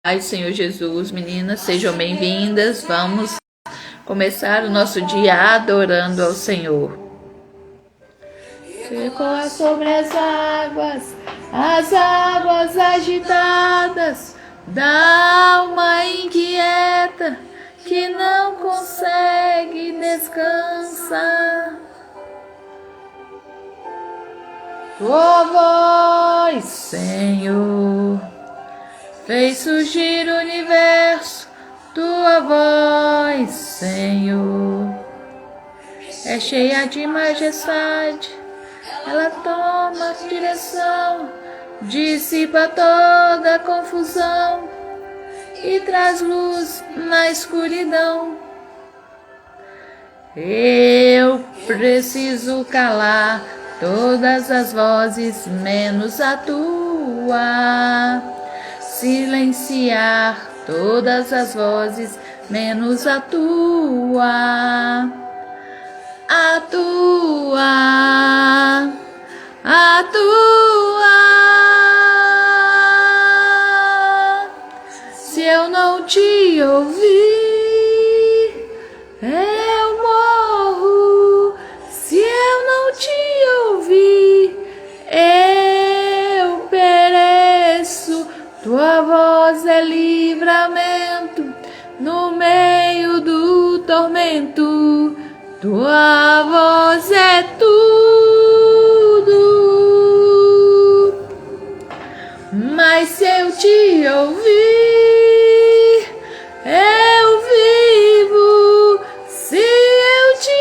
Ai, Senhor Jesus, meninas, sejam bem-vindas. Vamos começar o nosso dia adorando ao Senhor. Circula sobre as águas agitadas, da alma inquieta que não consegue descansar. Tua voz, Senhor, fez surgir o universo. Tua voz, Senhor, é cheia de majestade. Ela toma direção, dissipa toda a confusão e traz luz na escuridão. Eu preciso calar todas as vozes, menos a tua. Silenciar todas as vozes, menos a tua. A tua. A tua. Se eu não te ouvir, eu morro. Se eu não te ouvir, eu pereço. Tua voz é livramento no meio do tormento. Tua voz é tudo. Mas se eu te ouvir, eu vivo. Se eu te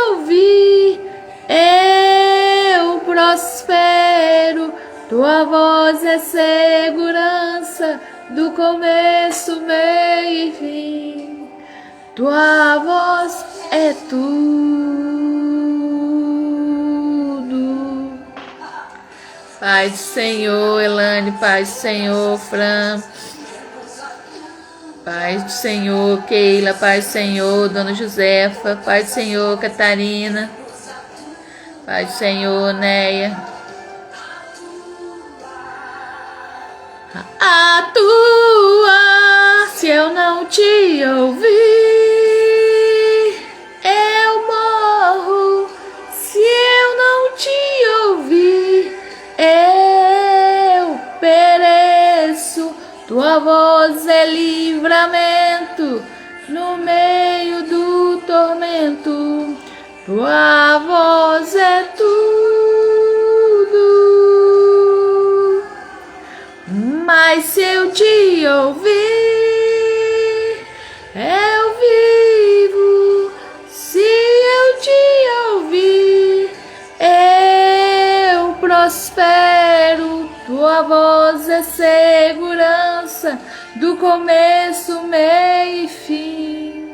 ouvir, eu prospero. Tua voz é segurança do começo, meio e fim. Tua voz é tudo. Paz do Senhor, Elane, paz do Senhor, Fran, paz do Senhor, Keila, paz do Senhor, Dona Josefa, paz do Senhor, Catarina, paz do Senhor, Neia. A tua, se eu não te ouvir, eu morro. Se eu não te ouvir, eu pereço. Tua voz é livramento no meio do tormento. Tua voz é tudo. Mas se eu te ouvir, eu vivo. Se eu te ouvir, eu prospero. Tua voz é segurança do começo, meio e fim.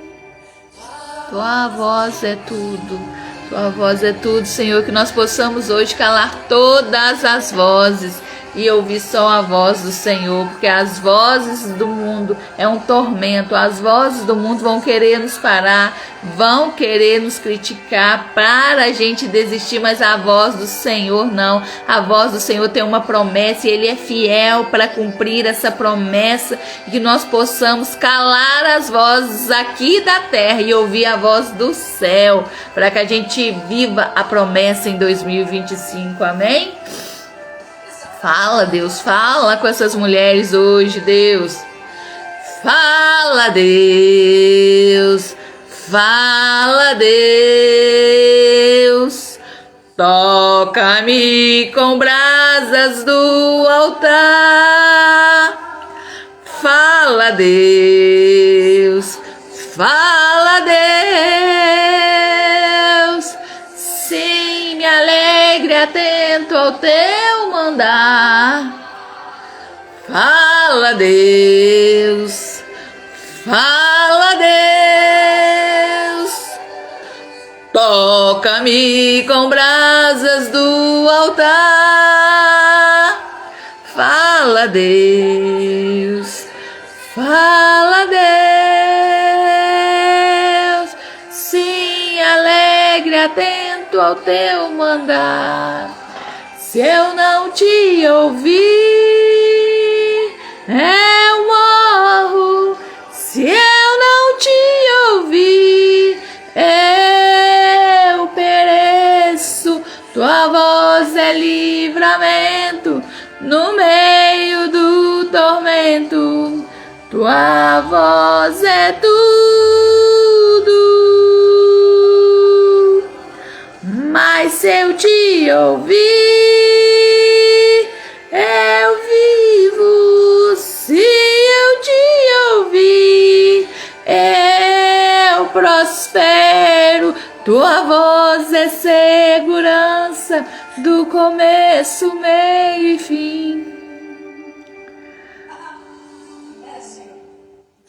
Tua voz é tudo. Tua voz é tudo, Senhor, que nós possamos hoje calar todas as vozes e ouvir só a voz do Senhor, porque as vozes do mundo é um tormento. As vozes do mundo vão querer nos parar, vão querer nos criticar para a gente desistir, mas a voz do Senhor não. A voz do Senhor tem uma promessa e Ele é fiel para cumprir essa promessa, e que nós possamos calar as vozes aqui da terra e ouvir a voz do céu, para que a gente viva a promessa em 2025, amém? Fala, Deus, fala com essas mulheres hoje, Deus. Fala, Deus. Fala, Deus. Toca-me com brasas do altar. Fala, Deus. Fala, Deus. Sim, me alegre, atento ao teu mandar. Fala, Deus. Fala, Deus. Toca-me com brasas do altar. Fala, Deus. Fala, Deus. Sim, alegre, atento ao teu mandar. Se eu não te ouvir, eu morro. livramento no meio do tormento. Tua voz é tudo, mas se eu te ouvir, eu vivo. Se eu te ouvir, eu prospero. Tua voz é segurança do começo, meio e fim.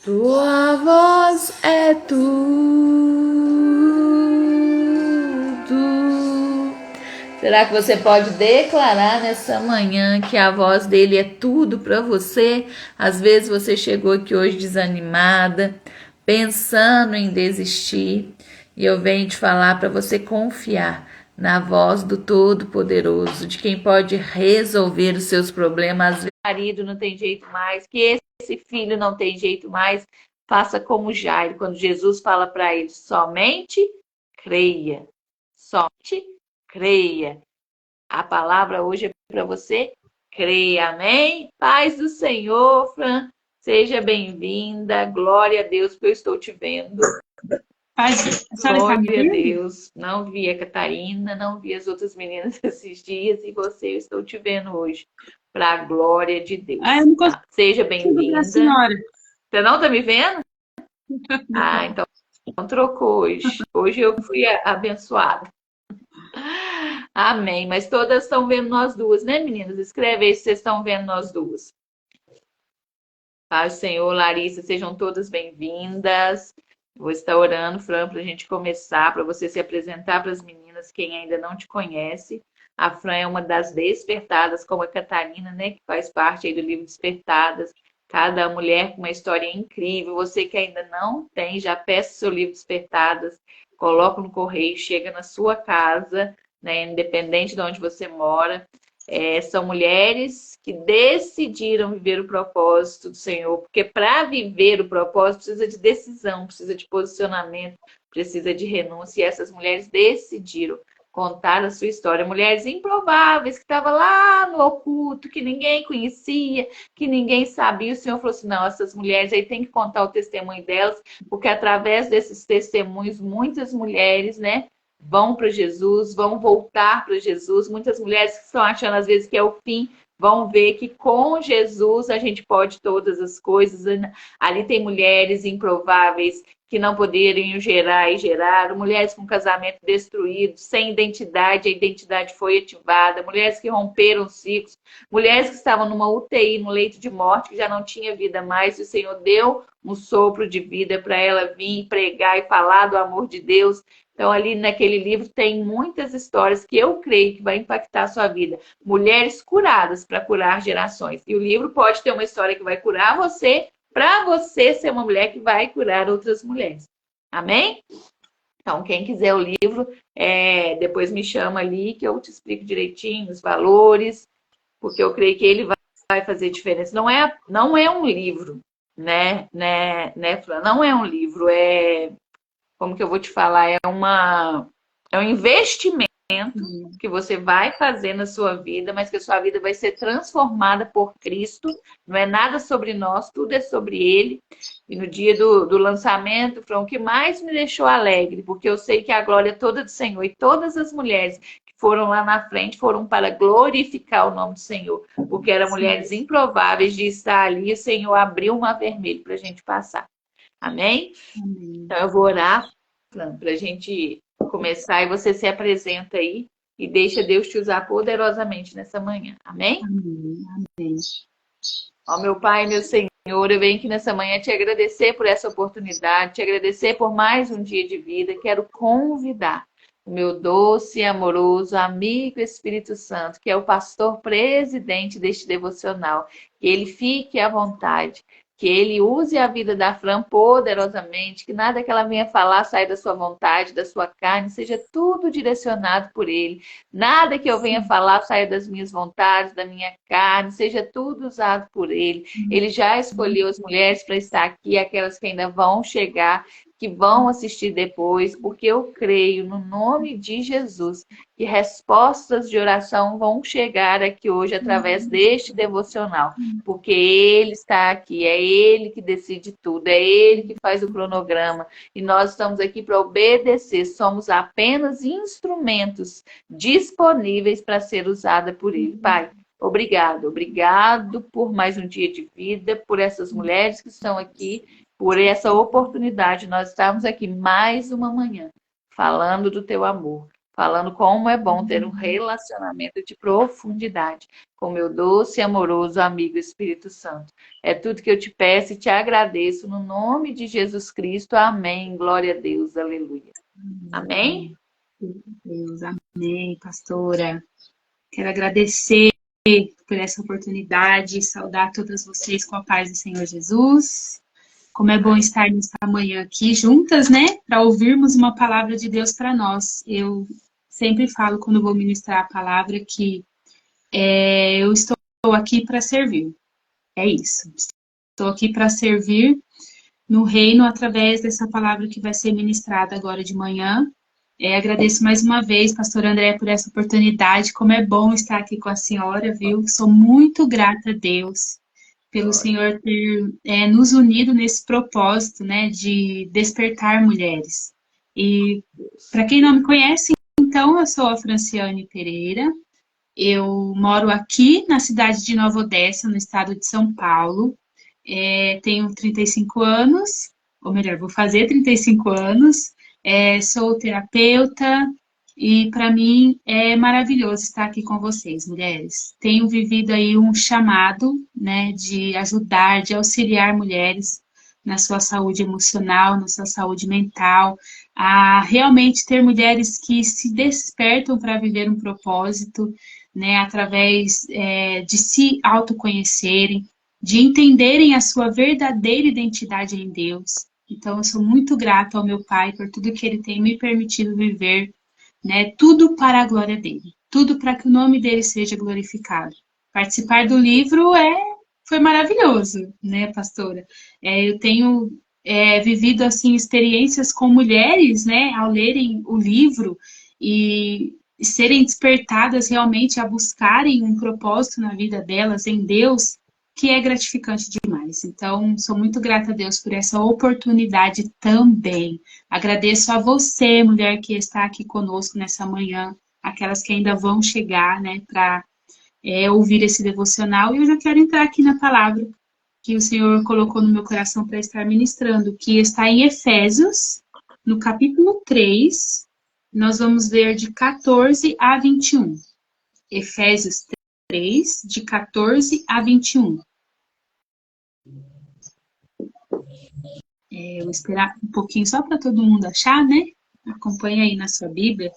Tua voz é tudo. Será que você pode declarar nessa manhã que a voz dele é tudo para você? Às vezes você chegou aqui hoje desanimada, pensando em desistir, e eu venho te falar para você confiar na voz do Todo-Poderoso, de quem pode resolver os seus problemas. Às vezes o marido não tem jeito mais, que esse filho não tem jeito mais, faça como Jairo, quando Jesus fala para ele, somente creia, somente creia. A palavra hoje é para você, creia, amém? Paz do Senhor, Fran, seja bem-vinda, glória a Deus, porque eu estou te vendo. Paz, a senhora está me Glória a vendo? Deus, não vi a Catarina, não vi as outras meninas esses dias, e você, eu estou te vendo hoje, para a glória de Deus. Eu não consigo Tá? Seja ver a bem-vinda. senhora. Você não está me vendo? Ah, então trocou hoje. Hoje eu fui abençoada. Amém. Mas todas estão vendo nós duas, né, meninas? Escreve aí se vocês estão vendo nós duas. Paz do Senhor, Larissa, sejam todas bem-vindas. Vou estar orando, Fran, para a gente começar, para você se apresentar para as meninas, quem ainda não te conhece. A Fran é uma das despertadas, como a Catarina, né, que faz parte aí do livro Despertadas. Cada mulher com uma história incrível. Você que ainda não tem, já peça seu livro Despertadas, coloca no correio, chega na sua casa, né, independente de onde você mora. São mulheres que decidiram viver o propósito do Senhor, porque para viver o propósito precisa de decisão, precisa de posicionamento, precisa de renúncia, e essas mulheres decidiram contar a sua história. Mulheres improváveis, que estavam lá no oculto, que ninguém conhecia, que ninguém sabia. O Senhor falou assim, não, essas mulheres aí tem que contar o testemunho delas, porque através desses testemunhos, muitas mulheres, né, vão para Jesus, vão voltar para Jesus. Muitas mulheres que estão achando às vezes que é o fim, vão ver que com Jesus a gente pode todas as coisas. Ali tem mulheres improváveis que não poderiam gerar e geraram, mulheres com casamento destruído, sem identidade, a identidade foi ativada, mulheres que romperam ciclos, mulheres que estavam numa UTI, no leito de morte, que já não tinha vida mais, e o Senhor deu um sopro de vida para ela vir pregar e falar do amor de Deus. Então, ali naquele livro tem muitas histórias que eu creio que vai impactar a sua vida. Mulheres curadas para curar gerações. E o livro pode ter uma história que vai curar você, para você ser uma mulher que vai curar outras mulheres. Amém? Então, quem quiser o livro, depois me chama ali que eu te explico direitinho os valores, porque eu creio que ele vai fazer diferença. Não é um livro, né, Fran? Não é um livro, como que eu vou te falar? É um investimento que você vai fazer na sua vida, mas que a sua vida vai ser transformada por Cristo. Não é nada sobre nós, tudo é sobre Ele. E no dia do lançamento, foi o que mais me deixou alegre, porque eu sei que a glória é toda do Senhor. E todas as mulheres que foram lá na frente foram para glorificar o nome do Senhor, porque eram mulheres improváveis de estar ali. E o Senhor abriu um mar vermelho para a gente passar. Amém? Então eu vou orar para a gente começar e você se apresenta aí e deixa Deus te usar poderosamente nessa manhã. Amém? Amém. Ó, meu Pai, meu Senhor, eu venho aqui nessa manhã te agradecer por essa oportunidade, te agradecer por mais um dia de vida. Quero convidar o meu doce e amoroso amigo Espírito Santo, que é o pastor presidente deste devocional, que ele fique à vontade, que ele use a vida da Fran poderosamente, que nada que ela venha falar saia da sua vontade, da sua carne, seja tudo direcionado por ele. Nada que eu venha falar saia das minhas vontades, da minha carne, seja tudo usado por ele. Ele já escolheu as mulheres para estar aqui, aquelas que ainda vão chegar, que vão assistir depois, porque eu creio no nome de Jesus que respostas de oração vão chegar aqui hoje através deste devocional, porque Ele está aqui, é Ele que decide tudo, é Ele que faz o cronograma e nós estamos aqui para obedecer, somos apenas instrumentos disponíveis para ser usada por Ele. Pai, obrigado por mais um dia de vida, por essas mulheres que estão aqui, por essa oportunidade. Nós estamos aqui mais uma manhã falando do teu amor, falando como é bom ter um relacionamento de profundidade com meu doce e amoroso amigo Espírito Santo. É tudo que eu te peço e te agradeço no nome de Jesus Cristo. Amém. Glória a Deus. Aleluia. Amém? Deus, amém, pastora. Quero agradecer por essa oportunidade, saudar todas vocês com a paz do Senhor Jesus. Como é bom estar nesta manhã aqui juntas, né? Para ouvirmos uma palavra de Deus para nós. Eu sempre falo, quando vou ministrar a palavra, que eu estou aqui para servir. É isso. Estou aqui para servir no reino através dessa palavra que vai ser ministrada agora de manhã. Agradeço mais uma vez, pastor André, por essa oportunidade. Como é bom estar aqui com a senhora, viu? Sou muito grata a Deus pelo Senhor ter nos unido nesse propósito, né, de despertar mulheres. E, para quem não me conhece, então, eu sou a Franciane Pereira, eu moro aqui na cidade de Nova Odessa, no estado de São Paulo, tenho 35 anos, ou melhor, vou fazer 35 anos, sou terapeuta, e para mim é maravilhoso estar aqui com vocês, mulheres. Tenho vivido aí um chamado, né, de ajudar, de auxiliar mulheres na sua saúde emocional, na sua saúde mental, a realmente ter mulheres que se despertam para viver um propósito, né, através de se autoconhecerem, de entenderem a sua verdadeira identidade em Deus. Então, eu sou muito grata ao meu Pai por tudo que Ele tem me permitido viver, né? Tudo para a glória dele, tudo para que o nome dele seja glorificado. Participar do livro foi maravilhoso, né, pastora? Eu tenho vivido assim experiências com mulheres, né, ao lerem o livro e serem despertadas realmente a buscarem um propósito na vida delas em Deus, que é gratificante demais. Então, sou muito grata a Deus por essa oportunidade também. Agradeço a você, mulher, que está aqui conosco nessa manhã, aquelas que ainda vão chegar, né, para ouvir esse devocional. E eu já quero entrar aqui na palavra que o Senhor colocou no meu coração para estar ministrando, que está em Efésios, no capítulo 3, nós vamos ler de 14 a 21. Efésios 3, de 14 a 21. Eu vou esperar um pouquinho só para todo mundo achar, né? Acompanha aí na sua Bíblia.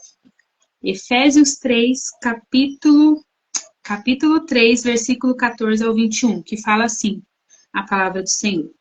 Efésios 3, capítulo 3, versículo 14 ao 21, que fala assim, a palavra do Senhor.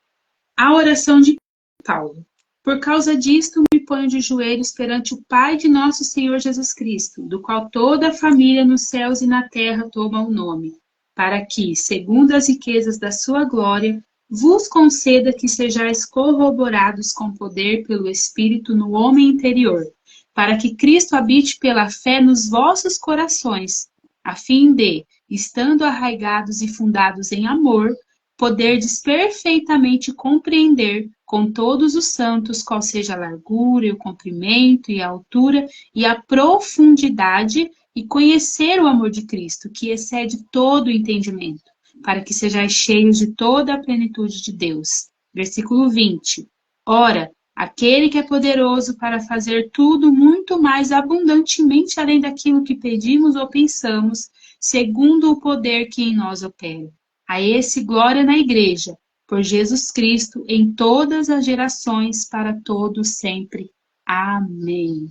A oração de Paulo. Por causa disto, me ponho de joelhos perante o Pai de nosso Senhor Jesus Cristo, do qual toda a família nos céus e na terra toma o nome, para que, segundo as riquezas da sua glória, vos conceda que sejais corroborados com poder pelo Espírito no homem interior, para que Cristo habite pela fé nos vossos corações, a fim de, estando arraigados e fundados em amor, poderdes perfeitamente compreender com todos os santos qual seja a largura e o comprimento e a altura e a profundidade e conhecer o amor de Cristo, que excede todo o entendimento, para que sejais cheios de toda a plenitude de Deus. Versículo 20. Ora, aquele que é poderoso para fazer tudo muito mais abundantemente além daquilo que pedimos ou pensamos, segundo o poder que em nós opera. A esse glória na igreja, por Jesus Cristo, em todas as gerações, para todos sempre. Amém.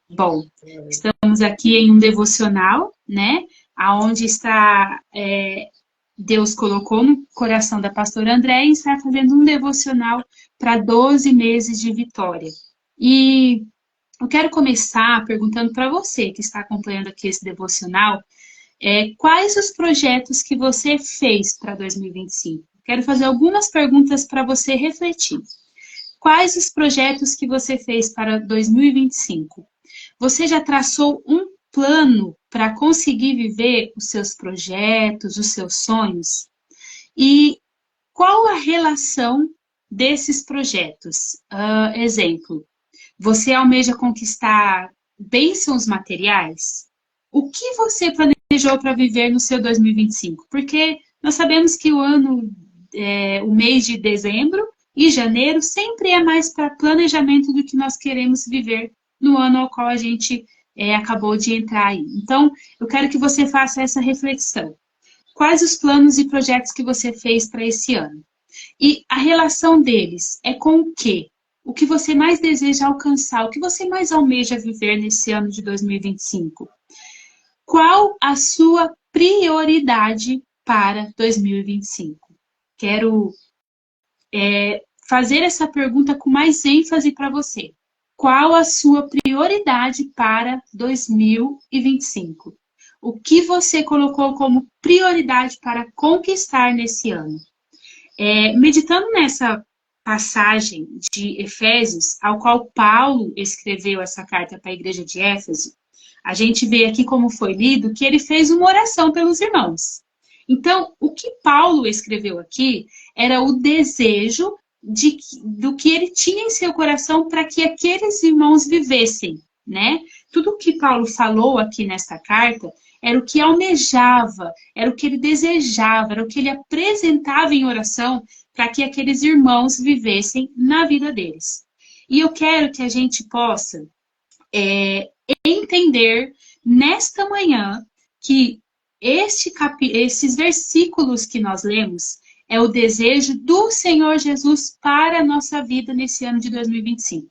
Bom, estamos aqui em um devocional, né? Aonde está... Deus colocou no coração da pastora André e está fazendo um devocional para 12 meses de vitória. E eu quero começar perguntando para você que está acompanhando aqui esse devocional, quais os projetos que você fez para 2025? Quero fazer algumas perguntas para você refletir. Quais os projetos que você fez para 2025? Você já traçou um plano para conseguir viver os seus projetos, os seus sonhos? E qual a relação desses projetos? Exemplo, você almeja conquistar bênçãos materiais? O que você planejou para viver no seu 2025? Porque nós sabemos que o mês de dezembro e janeiro sempre é mais para planejamento do que nós queremos viver no ano ao qual a gente acabou de entrar aí. Então, eu quero que você faça essa reflexão. Quais os planos e projetos que você fez para esse ano? E a relação deles é com o quê? O que você mais deseja alcançar? O que você mais almeja viver nesse ano de 2025? Qual a sua prioridade para 2025? Quero fazer essa pergunta com mais ênfase para você. Qual a sua prioridade para 2025? O que você colocou como prioridade para conquistar nesse ano? Meditando nessa passagem de Efésios, ao qual Paulo escreveu essa carta para a igreja de Éfeso, a gente vê aqui como foi lido que ele fez uma oração pelos irmãos. Então, o que Paulo escreveu aqui era o desejo do que ele tinha em seu coração para que aqueles irmãos vivessem, né? Tudo o que Paulo falou aqui nesta carta era o que almejava, era o que ele desejava, era o que ele apresentava em oração para que aqueles irmãos vivessem na vida deles. E eu quero que a gente possa entender nesta manhã que esses versículos que nós lemos é o desejo do Senhor Jesus para a nossa vida nesse ano de 2025.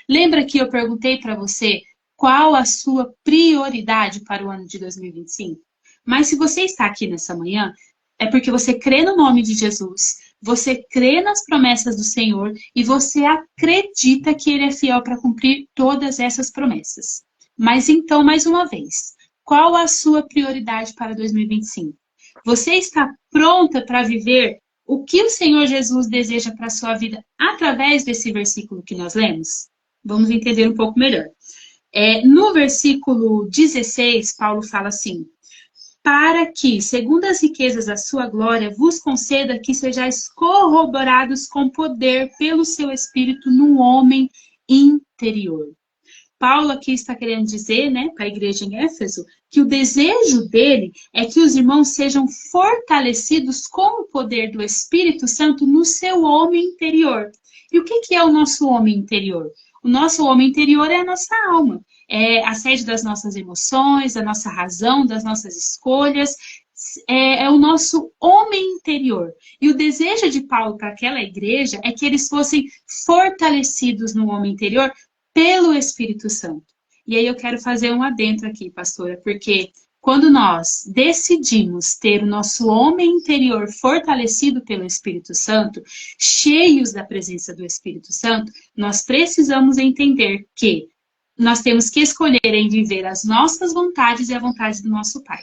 Lembra que eu perguntei para você qual a sua prioridade para o ano de 2025? Mas se você está aqui nessa manhã, é porque você crê no nome de Jesus, você crê nas promessas do Senhor e você acredita que Ele é fiel para cumprir todas essas promessas. Mas então, mais uma vez, qual a sua prioridade para 2025? Você está pronta para viver o que o Senhor Jesus deseja para a sua vida através desse versículo que nós lemos? Vamos entender um pouco melhor. No versículo 16, Paulo fala assim: para que, segundo as riquezas da sua glória, vos conceda que sejais corroborados com poder pelo seu Espírito no homem interior. Paulo aqui está querendo dizer, né, para a igreja em Éfeso, que o desejo dele é que os irmãos sejam fortalecidos com o poder do Espírito Santo no seu homem interior. E o que é o nosso homem interior? O nosso homem interior é a nossa alma, é a sede das nossas emoções, da nossa razão, das nossas escolhas, é o nosso homem interior. E o desejo de Paulo para aquela igreja é que eles fossem fortalecidos no homem interior pelo Espírito Santo. E aí eu quero fazer um adentro aqui, pastora, porque quando nós decidimos ter o nosso homem interior fortalecido pelo Espírito Santo, cheios da presença do Espírito Santo, nós precisamos entender que nós temos que escolher em viver as nossas vontades e a vontade do nosso Pai.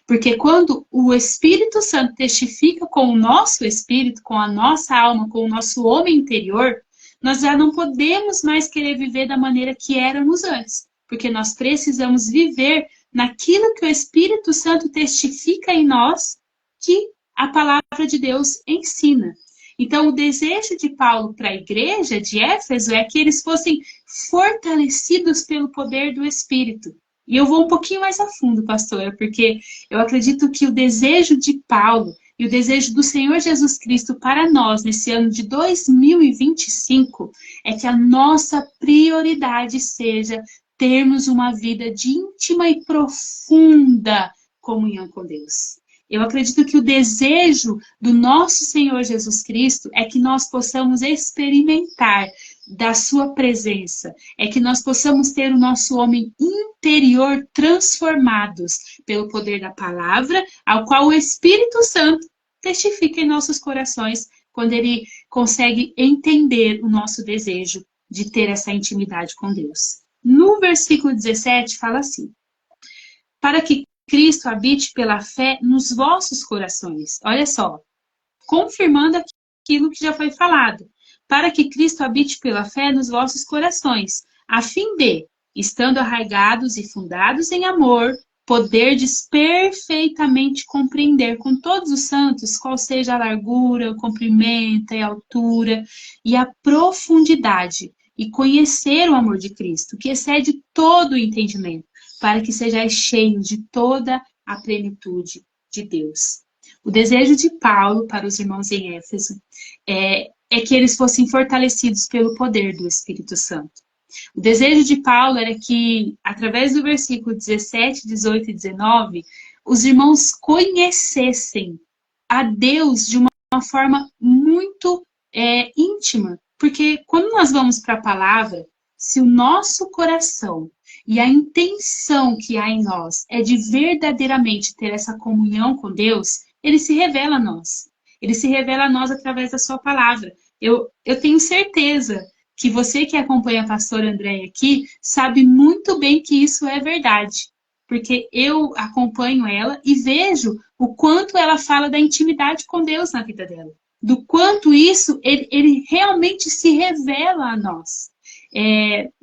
Porque quando o Espírito Santo testifica com o nosso espírito, com a nossa alma, com o nosso homem interior, nós já não podemos mais querer viver da maneira que éramos antes. Porque nós precisamos viver naquilo que o Espírito Santo testifica em nós, que a palavra de Deus ensina. Então, o desejo de Paulo para a igreja de Éfeso é que eles fossem fortalecidos pelo poder do Espírito. E eu vou um pouquinho mais a fundo, pastora, porque eu acredito que o desejo de Paulo e o desejo do Senhor Jesus Cristo para nós, nesse ano de 2025, é que a nossa prioridade seja termos uma vida de íntima e profunda comunhão com Deus. Eu acredito que o desejo do nosso Senhor Jesus Cristo é que nós possamos experimentar da sua presença, é que nós possamos ter o nosso homem interior transformados pelo poder da palavra, ao qual o Espírito Santo testifica em nossos corações quando ele consegue entender o nosso desejo de ter essa intimidade com Deus. No versículo 17 fala assim: para que Cristo habite pela fé nos vossos corações. Olha só, confirmando aquilo que já foi falado. para que Cristo habite pela fé nos vossos corações, a fim de, estando arraigados e fundados em amor, poderdes perfeitamente compreender com todos os santos qual seja a largura, o comprimento e a altura e a profundidade, e conhecer o amor de Cristo, que excede todo o entendimento, para que sejais cheios de toda a plenitude de Deus. O desejo de Paulo para os irmãos em Éfeso é que eles fossem fortalecidos pelo poder do Espírito Santo. O desejo de Paulo era que, através do versículo 17, 18 e 19, os irmãos conhecessem a Deus de uma forma muito íntima. Porque quando nós vamos para a palavra, se o nosso coração e a intenção que há em nós é de verdadeiramente ter essa comunhão com Deus, ele se revela a nós. Ele se revela a nós através da sua palavra. Eu tenho certeza que você que acompanha a pastora Andréia aqui sabe muito bem que isso é verdade. Porque eu acompanho ela e vejo o quanto ela fala da intimidade com Deus na vida dela. Do quanto isso, ele realmente se revela a nós.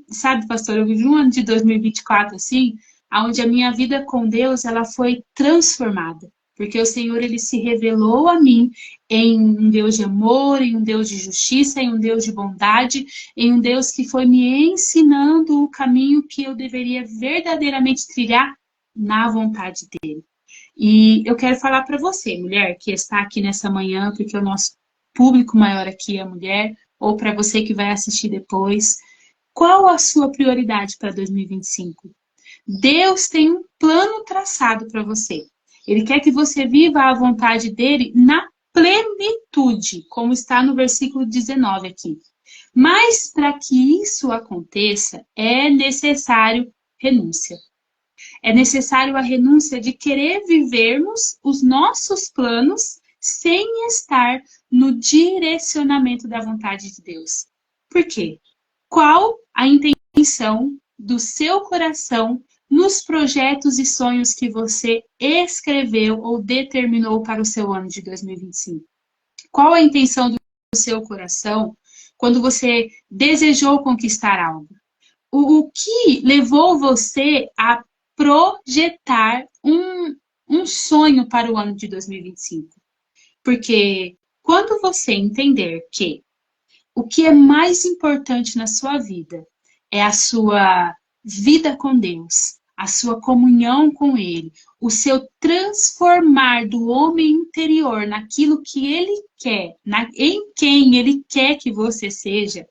Sabe, pastor, eu vivi um ano de 2024 assim, onde a minha vida com Deus ela foi transformada. Porque o Senhor, ele se revelou a mim em um Deus de amor, em um Deus de justiça, em um Deus de bondade, em um Deus que foi me ensinando o caminho que eu deveria verdadeiramente trilhar na vontade dele. E eu quero falar para você, mulher, que está aqui nessa manhã, porque o nosso público maior aqui é a mulher, ou para você que vai assistir depois, qual a sua prioridade para 2025? Deus tem um plano traçado para você. Ele quer que você viva a vontade dele na plenitude, como está no versículo 19 aqui. Mas para que isso aconteça, é necessário renúncia. É necessário a renúncia de querer vivermos os nossos planos sem estar no direcionamento da vontade de Deus. Por quê? Qual a intenção do seu coração nos projetos e sonhos que você escreveu ou determinou para o seu ano de 2025? Qual a intenção do seu coração quando você desejou conquistar algo? O que levou você a projetar um sonho para o ano de 2025? Porque quando você entender que o que é mais importante na sua vida é a sua vida com Deus, a sua comunhão com Ele, o seu transformar do homem interior naquilo que Ele quer, em quem Ele quer que você seja,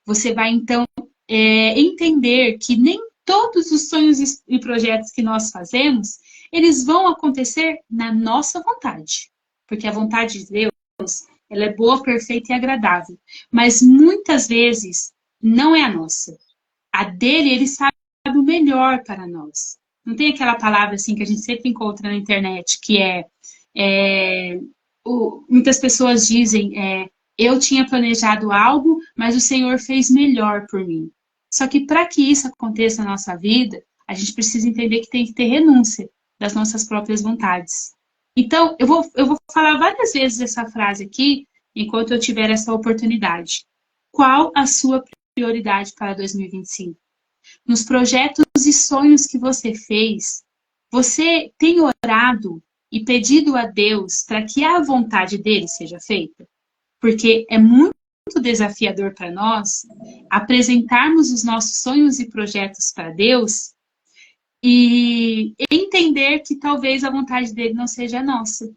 você vai então entender que nem todos os sonhos e projetos que nós fazemos, eles vão acontecer na nossa vontade. Porque a vontade de Deus, ela é boa, perfeita e agradável. Mas muitas vezes não é a nossa. A dele, ele sabe o melhor para nós. Não tem aquela palavra assim que a gente sempre encontra na internet, que muitas pessoas dizem, eu tinha planejado algo, mas o Senhor fez melhor por mim. Só que para que isso aconteça na nossa vida, a gente precisa entender que tem que ter renúncia das nossas próprias vontades. Então, eu vou falar várias vezes essa frase aqui, enquanto eu tiver essa oportunidade. Qual a sua prioridade para 2025? Nos projetos e sonhos que você fez, você tem orado e pedido a Deus para que a vontade dele seja feita? Porque é muito desafiador para nós apresentarmos os nossos sonhos e projetos para Deus e entender que talvez a vontade dele não seja a nossa.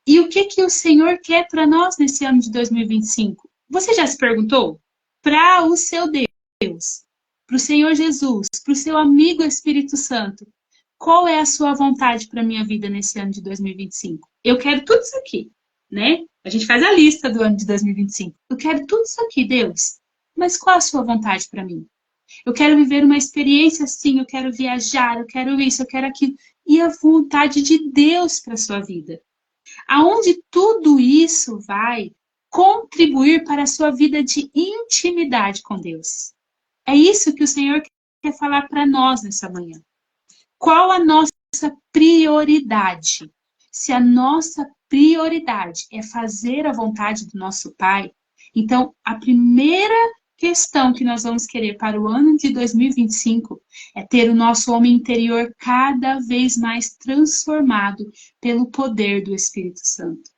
E o que o Senhor quer para nós nesse ano de 2025? Você já se perguntou? Para o seu Deus, para o Senhor Jesus, para o seu amigo Espírito Santo, qual é a sua vontade para a minha vida nesse ano de 2025? Eu quero tudo isso aqui, né? A gente faz a lista do ano de 2025. Eu quero tudo isso aqui, Deus. Mas qual a sua vontade para mim? Eu quero viver uma experiência assim, eu quero viajar, eu quero isso, eu quero aquilo. E a vontade de Deus para a sua vida. Aonde tudo isso vai contribuir para a sua vida de intimidade com Deus. É isso que o Senhor quer falar para nós nessa manhã. Qual a nossa prioridade? Se a nossa prioridade é fazer a vontade do nosso Pai, Então, a primeira questão que nós vamos querer para o ano de 2025 é ter o nosso homem interior cada vez mais transformado pelo poder do Espírito Santo.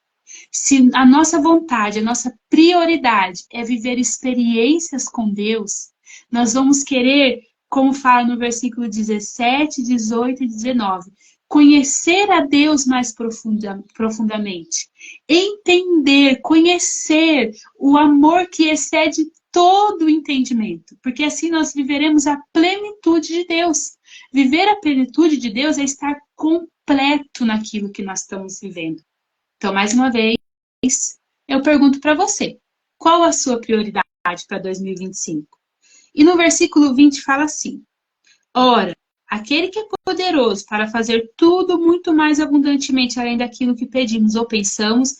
Se a nossa vontade, a nossa prioridade é viver experiências com Deus, nós vamos querer, como fala no versículo 17, 18 e 19, conhecer a Deus mais profundamente, entender, conhecer o amor que excede todo o entendimento, porque assim nós viveremos a plenitude de Deus. Viver a plenitude de Deus é estar completo naquilo que nós estamos vivendo. Então, mais uma vez, eu pergunto para você, qual a sua prioridade para 2025? E no versículo 20 fala assim: ora, aquele que é poderoso para fazer tudo muito mais abundantemente além daquilo que pedimos ou pensamos,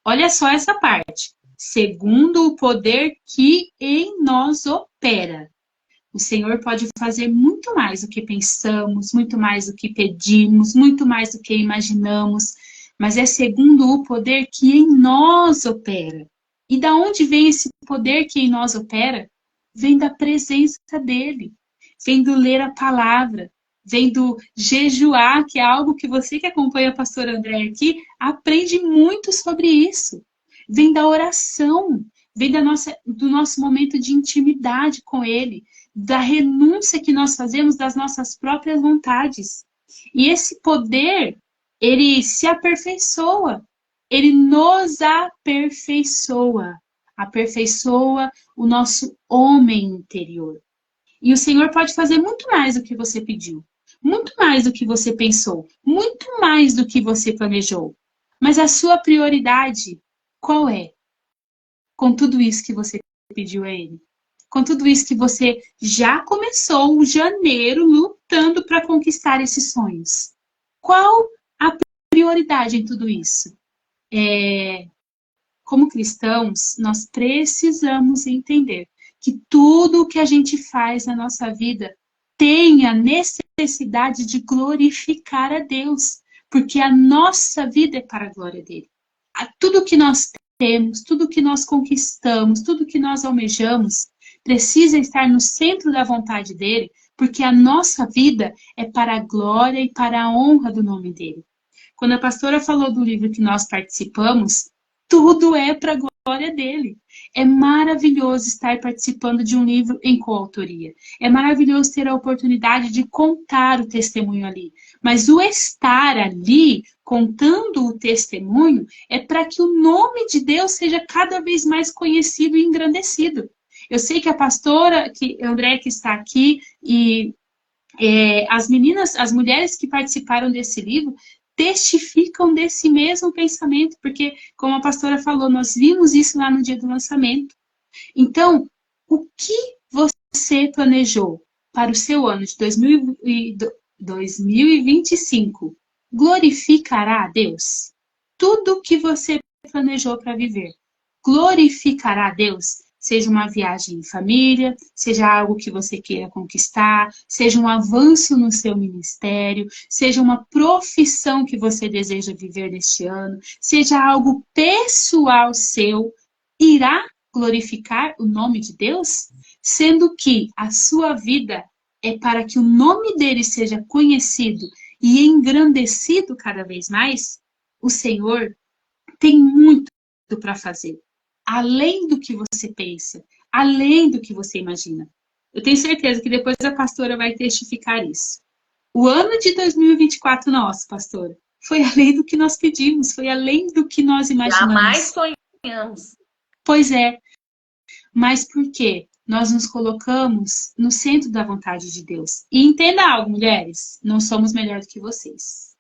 olha só essa parte, segundo o poder que em nós opera. O Senhor pode fazer muito mais do que pensamos, muito mais do que pedimos, muito mais do que imaginamos, mas é segundo o poder que em nós opera. E da onde vem esse poder que em nós opera? Vem da presença dele, vem do ler a palavra, vem do jejuar, que é algo que você que acompanha a pastora André aqui, aprende muito sobre isso. Vem da oração, vem do nosso momento de intimidade com ele, da renúncia que nós fazemos das nossas próprias vontades. E esse poder, ele se aperfeiçoa, ele nos aperfeiçoa o nosso homem interior. E o Senhor pode fazer muito mais do que você pediu, muito mais do que você pensou, muito mais do que você planejou. Mas a sua prioridade, qual é? Com tudo isso que você pediu a Ele. Com tudo isso que você já começou janeiro lutando para conquistar esses sonhos. Qual a prioridade em tudo isso? Como cristãos, nós precisamos entender que tudo o que a gente faz na nossa vida tem a necessidade de glorificar a Deus, porque a nossa vida é para a glória dele. Tudo que nós temos, tudo que nós conquistamos, tudo que nós almejamos, precisa estar no centro da vontade dele, porque a nossa vida é para a glória e para a honra do nome dele. Quando a pastora falou do livro que nós participamos, tudo é para a glória dele. É maravilhoso estar participando de um livro em coautoria. É maravilhoso ter a oportunidade de contar o testemunho ali. Mas o estar ali, contando o testemunho, é para que o nome de Deus seja cada vez mais conhecido e engrandecido. Eu sei que a pastora, que André, que está aqui, e as meninas, as mulheres que participaram desse livro, testificam desse mesmo pensamento, porque, como a pastora falou, nós vimos isso lá no dia do lançamento. Então, o que você planejou para o seu ano de 2025 glorificará a Deus? Tudo que você planejou para viver glorificará a Deus? Seja uma viagem em família, seja algo que você queira conquistar, seja um avanço no seu ministério, seja uma profissão que você deseja viver neste ano, seja algo pessoal seu, irá glorificar o nome de Deus? Sendo que a sua vida é para que o nome dele seja conhecido e engrandecido cada vez mais, o Senhor tem muito para fazer. Além do que você pensa, além do que você imagina. Eu tenho certeza que depois a pastora vai testificar isso. O ano de 2024 nosso, pastora, foi além do que nós pedimos, foi além do que nós imaginamos. Jamais sonhamos. Pois é, mas por quê? Nós nos colocamos no centro da vontade de Deus. E entenda algo, mulheres, não somos melhor do que vocês.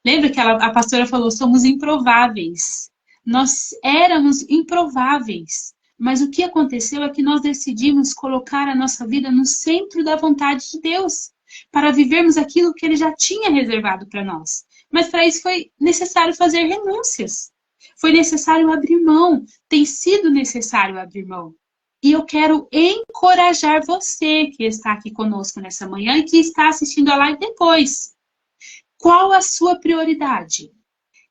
Lembra que a pastora falou, somos improváveis. Nós éramos improváveis, mas o que aconteceu é que nós decidimos colocar a nossa vida no centro da vontade de Deus, para vivermos aquilo que Ele já tinha reservado para nós. Mas para isso foi necessário fazer renúncias, foi necessário abrir mão, tem sido necessário abrir mão. E eu quero encorajar você que está aqui conosco nessa manhã e que está assistindo a live depois. Qual a sua prioridade?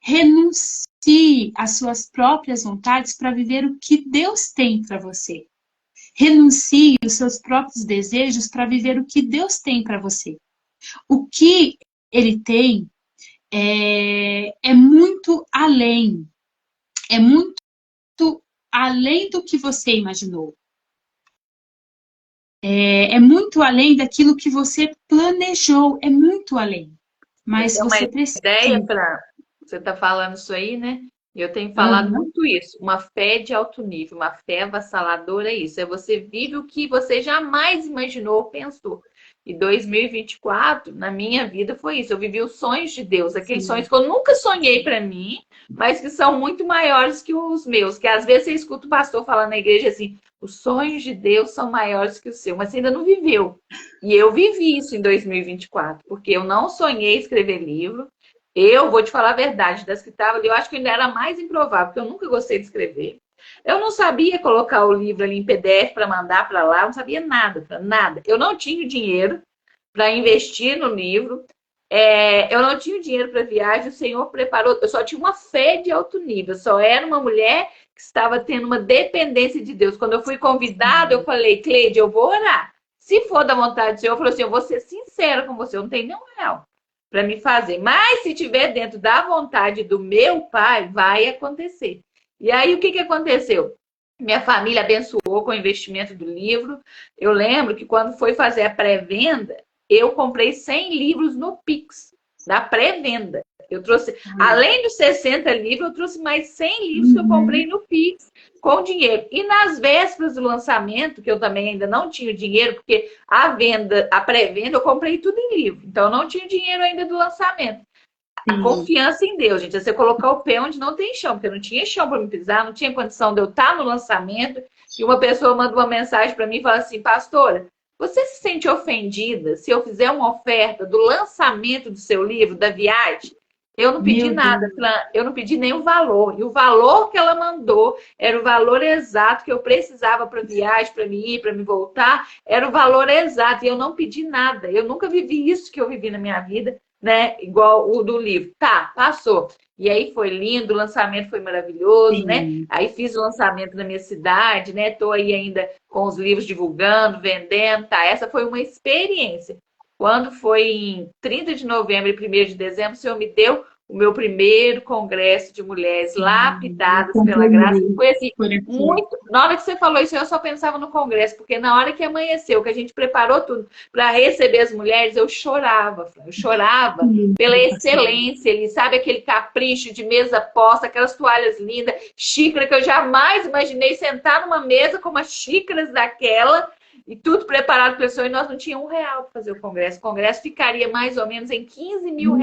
Renuncie às suas próprias vontades para viver o que Deus tem para você. Renuncie os seus próprios desejos para viver o que Deus tem para você. O que Ele tem é muito além. É muito além do que você imaginou. É muito além daquilo que você planejou. É muito além. Mas Tem uma você precisa. ideia para você tá falando isso aí, né? E eu tenho falado Aham. muito isso. Uma fé de alto nível, uma fé avassaladora é isso. É você vive o que você jamais imaginou ou pensou. E 2024, na minha vida, foi isso. Eu vivi os sonhos de Deus, aqueles Sim. sonhos que eu nunca sonhei para mim, mas que são muito maiores que os meus. Que às vezes você escuta o pastor falando na igreja assim: os sonhos de Deus são maiores que o seu, mas você ainda não viveu. E eu vivi isso em 2024, porque eu não sonhei escrever livro. Eu vou te falar a verdade, das que estavam ali, eu acho que ainda era mais improvável, porque eu nunca gostei de escrever. Eu não sabia colocar o livro ali em PDF para mandar para lá, eu não sabia nada, nada. Eu não tinha dinheiro para investir no livro, eu não tinha dinheiro para viagem, o Senhor preparou, eu só tinha uma fé de alto nível, eu só era uma mulher que estava tendo uma dependência de Deus. Quando eu fui convidada, eu falei: Cleide, eu vou orar. Se for da vontade do Senhor, eu falei assim: eu vou ser sincera com você, eu não tenho nenhum real para me fazer. Mas se tiver dentro da vontade do meu pai, vai acontecer. E aí, o que aconteceu? Minha família abençoou com o investimento do livro. Eu lembro que quando foi fazer a pré-venda, eu comprei 100 livros no Pix, da pré-venda. Eu trouxe, além dos 60 livros, eu trouxe mais 100 livros que eu comprei no Pix com dinheiro. E nas vésperas do lançamento, que eu também ainda não tinha dinheiro, porque a pré-venda, eu comprei tudo em livro. Então, eu não tinha dinheiro ainda do lançamento. A confiança em Deus, gente, é você colocar o pé onde não tem chão, porque eu não tinha chão para me pisar, não tinha condição de eu estar no lançamento. E uma pessoa manda uma mensagem para mim e fala assim: pastora, você se sente ofendida se eu fizer uma oferta do lançamento do seu livro, da viagem? Eu não pedi nada, eu não pedi nem o valor. E o valor que ela mandou era o valor exato que eu precisava para a viagem, para me ir, para me voltar. Era o valor exato. E eu não pedi nada. Eu nunca vivi isso que eu vivi na minha vida, né? Igual o do livro. Tá, passou. E aí foi lindo, o lançamento foi maravilhoso, Sim. né? Aí fiz o lançamento na minha cidade, né? Tô aí ainda com os livros divulgando, vendendo, tá? Essa foi uma experiência. Quando foi em 30 de novembro e 1º de dezembro, o Senhor me deu o meu primeiro congresso de mulheres lapidadas pela graça. Foi assim, muito. Na hora que você falou isso, eu só pensava no congresso, porque na hora que amanheceu, que a gente preparou tudo para receber as mulheres, eu chorava pela excelência ali, sabe? Aquele capricho de mesa posta, aquelas toalhas lindas, xícara que eu jamais imaginei sentar numa mesa com umas xícaras daquela. E tudo preparado para o senhor, e nós não tínhamos R$1 para fazer o congresso. O congresso ficaria mais ou menos em R$15 mil.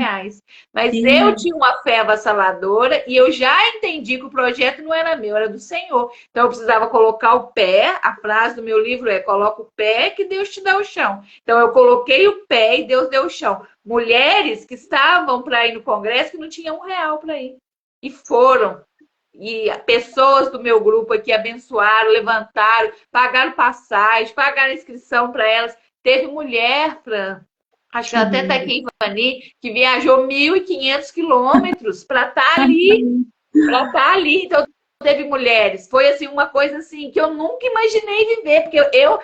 Mas eu tinha uma fé avassaladora e eu já entendi que o projeto não era meu, era do Senhor. Então eu precisava colocar o pé. A frase do meu livro é: coloca o pé que Deus te dá o chão. Então eu coloquei o pé e Deus deu o chão. Mulheres que estavam para ir no congresso que não tinham R$1 para ir. E foram. E pessoas do meu grupo aqui abençoaram, levantaram, pagaram passagem, pagaram inscrição para elas. Teve mulher, Fran, acho que até está aqui em Ivani, que viajou 1.500 quilômetros para estar ali. Então, teve mulheres. Foi assim, uma coisa assim que eu nunca imaginei viver, porque eu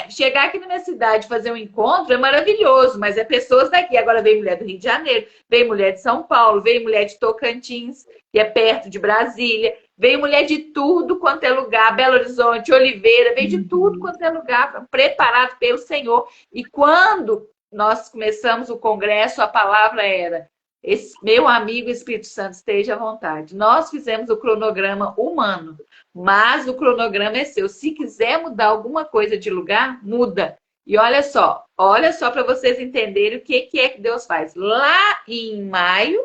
chegar aqui na minha cidade fazer um encontro é maravilhoso, mas é pessoas daqui. Agora veio mulher do Rio de Janeiro, veio mulher de São Paulo, veio mulher de Tocantins, que é perto de Brasília, veio mulher de tudo quanto é lugar, Belo Horizonte, Oliveira, veio de tudo quanto é lugar, preparado pelo Senhor. E quando nós começamos o congresso, a palavra era: meu amigo Espírito Santo, esteja à vontade. Nós fizemos o cronograma humano, mas o cronograma é seu. Se quiser mudar alguma coisa de lugar, muda. E olha só para vocês entenderem o que é que Deus faz. Lá em maio,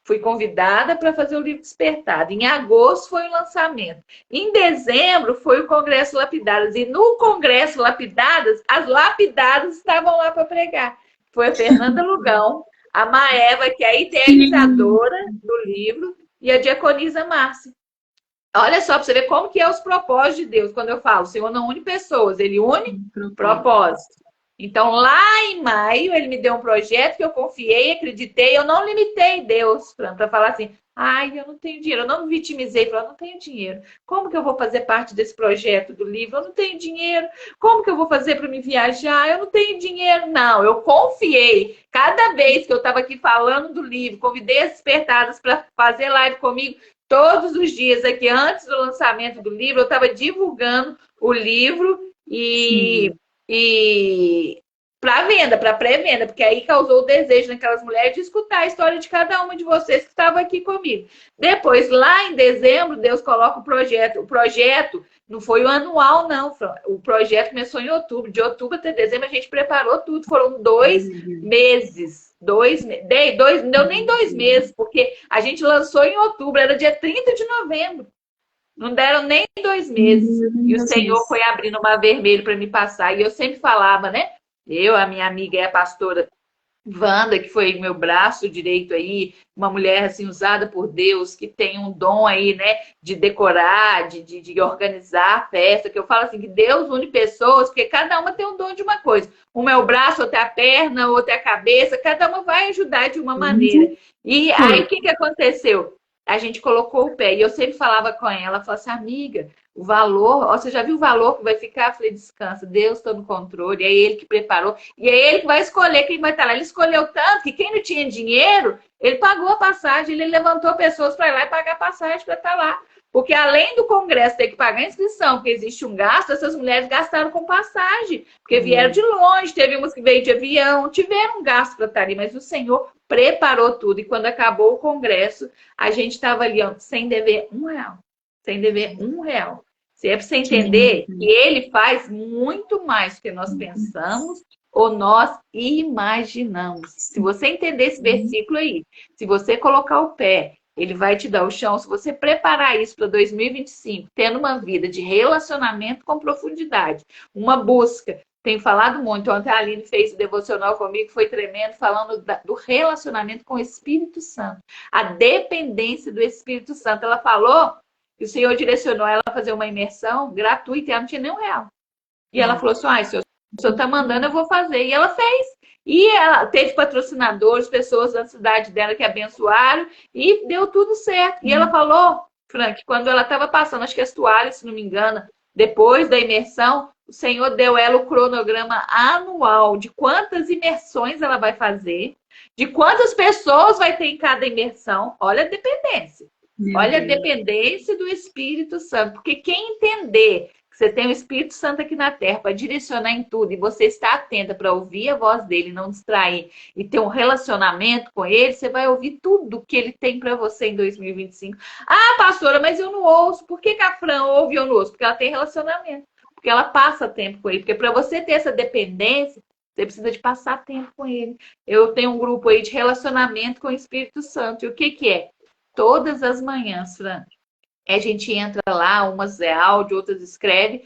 fui convidada para fazer o livro Despertado. Em agosto foi o lançamento. Em dezembro foi o Congresso Lapidadas. E no Congresso Lapidadas, as lapidadas estavam lá para pregar. Foi a Fernanda Lugão, a Maeva, que é a idealizadora do livro, e a diaconisa Márcia. Olha só, para você ver como que é os propósitos de Deus. Quando eu falo, o Senhor não une pessoas, Ele une propósitos. Então, lá em maio, Ele me deu um projeto que eu confiei, acreditei. Eu não limitei Deus para falar assim: Ai, eu não tenho dinheiro. Eu não me vitimizei, falei, eu não tenho dinheiro. Como que eu vou fazer parte desse projeto do livro? Eu não tenho dinheiro. Como que eu vou fazer para me viajar? Eu não tenho dinheiro. Não, eu confiei. Cada vez que eu estava aqui falando do livro, convidei as despertadas para fazer live comigo todos os dias aqui, antes do lançamento do livro, eu estava divulgando o livro e, Sim. e para venda, para pré-venda, porque aí causou o desejo naquelas mulheres de escutar a história de cada uma de vocês que estava aqui comigo. Depois, lá em dezembro, Deus coloca o projeto. O projeto não foi o anual, não, Fran. O projeto começou em outubro. De outubro até dezembro, a gente preparou tudo. Foram 2 meses. Não deu nem 2 meses, porque a gente lançou em outubro, era dia 30 de novembro. Não deram nem 2 meses. E o Senhor foi abrindo uma vermelho para me passar. E eu sempre falava, né? Eu, a minha amiga é a pastora Wanda, que foi meu braço direito aí, uma mulher assim usada por Deus, que tem um dom aí, né, de decorar, de organizar a festa, que eu falo assim, que Deus une pessoas, porque cada uma tem um dom de uma coisa. Uma é o braço, outra é a perna, outra é a cabeça, cada uma vai ajudar de uma maneira. E aí, o que que aconteceu? A gente colocou o pé, e eu sempre falava com ela, falava assim, amiga, o valor, ó, você já viu o valor que vai ficar? Eu falei, descansa, Deus está no controle, é Ele que preparou, e é Ele que vai escolher quem vai estar lá. Ele escolheu tanto que quem não tinha dinheiro, ele pagou a passagem, ele levantou pessoas para ir lá e pagar a passagem para estar lá. Porque além do Congresso ter que pagar a inscrição, porque existe um gasto, essas mulheres gastaram com passagem, porque vieram de longe, teve umas que veio de avião, tiveram um gasto para estar ali, mas o Senhor preparou tudo. E quando acabou o Congresso, a gente estava ali, ó, sem dever R$ 1. Sem dever R$ 1. Se é para você entender que ele faz muito mais do que nós pensamos ou nós imaginamos. Se você entender esse versículo aí, se você colocar o pé, ele vai te dar o chão. Se você preparar isso para 2025, tendo uma vida de relacionamento com profundidade, uma busca. Tenho falado muito. Ontem a Aline fez o devocional comigo, foi tremendo, falando do relacionamento com o Espírito Santo. A dependência do Espírito Santo. Ela falou que o Senhor direcionou ela a fazer uma imersão gratuita e ela não tinha nem R$ 1. E ela falou assim, se o senhor está mandando, eu vou fazer. E ela fez. E ela teve patrocinadores, pessoas da cidade dela que abençoaram e deu tudo certo. E ela falou, Frank, quando ela estava passando, acho que as toalhas, se não me engano, depois da imersão, o Senhor deu ela o cronograma anual de quantas imersões ela vai fazer, de quantas pessoas vai ter em cada imersão. Olha a dependência. Olha a dependência do Espírito Santo. Porque quem entender que você tem o Espírito Santo aqui na Terra para direcionar em tudo e você está atenta para ouvir a voz dele, não distrair e ter um relacionamento com ele, você vai ouvir tudo que ele tem para você em 2025. Ah, pastora, mas eu não ouço. Por que a Fran ouve e eu não ouço? Porque ela tem relacionamento. Porque ela passa tempo com ele. Porque para você ter essa dependência, você precisa de passar tempo com ele. Eu tenho um grupo aí de relacionamento com o Espírito Santo. E o que que é? Todas as manhãs, Fran, a gente entra lá, umas é áudio, outras escreve,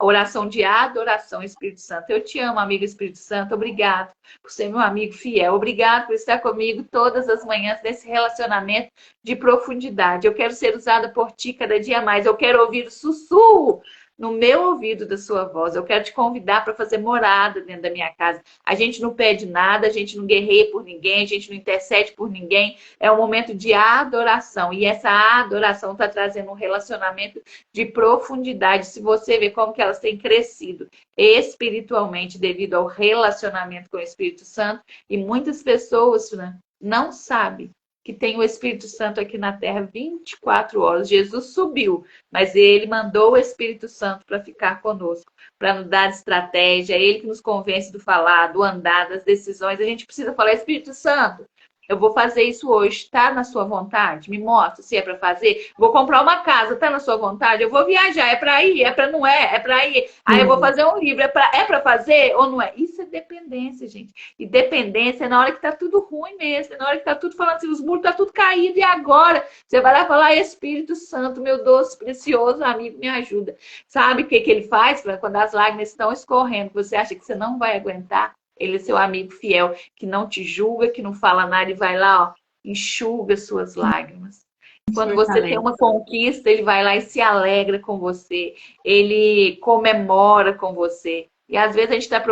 oração de adoração, Espírito Santo. Eu te amo, amigo Espírito Santo. Obrigado por ser meu amigo fiel. Obrigado por estar comigo todas as manhãs nesse relacionamento de profundidade. Eu quero ser usada por ti cada dia mais. Eu quero ouvir o sussurro no meu ouvido da sua voz. Eu quero te convidar para fazer morada dentro da minha casa. A gente não pede nada, a gente não guerreia por ninguém, a gente não intercede por ninguém. É um momento de adoração. E essa adoração está trazendo um relacionamento de profundidade. Se você vê como que elas têm crescido espiritualmente devido ao relacionamento com o Espírito Santo. E muitas pessoas, né, não sabem que tem o Espírito Santo aqui na Terra 24 horas. Jesus subiu, mas ele mandou o Espírito Santo para ficar conosco, para nos dar estratégia, é ele que nos convence do falar, do andar, das decisões. A gente precisa falar, Espírito Santo, eu vou fazer isso hoje, está na sua vontade? Me mostra se é para fazer. Vou comprar uma casa, está na sua vontade? Eu vou viajar, é para ir? É para não é? É para ir? Aí eu vou fazer um livro, é para fazer ou não é? Isso é dependência, gente. E dependência é na hora que está tudo ruim mesmo, é na hora que está tudo falando assim, os muros estão tudo caído e agora? Você vai lá falar, Espírito Santo, meu doce, precioso amigo, me ajuda. Sabe o que ele faz quando as lágrimas estão escorrendo? Você acha que você não vai aguentar? Ele é seu amigo fiel, que não te julga, que não fala nada e vai lá, ó, enxuga suas lágrimas. Quando você tem uma conquista, ele vai lá e se alegra com você. Ele comemora com você. E às vezes a gente está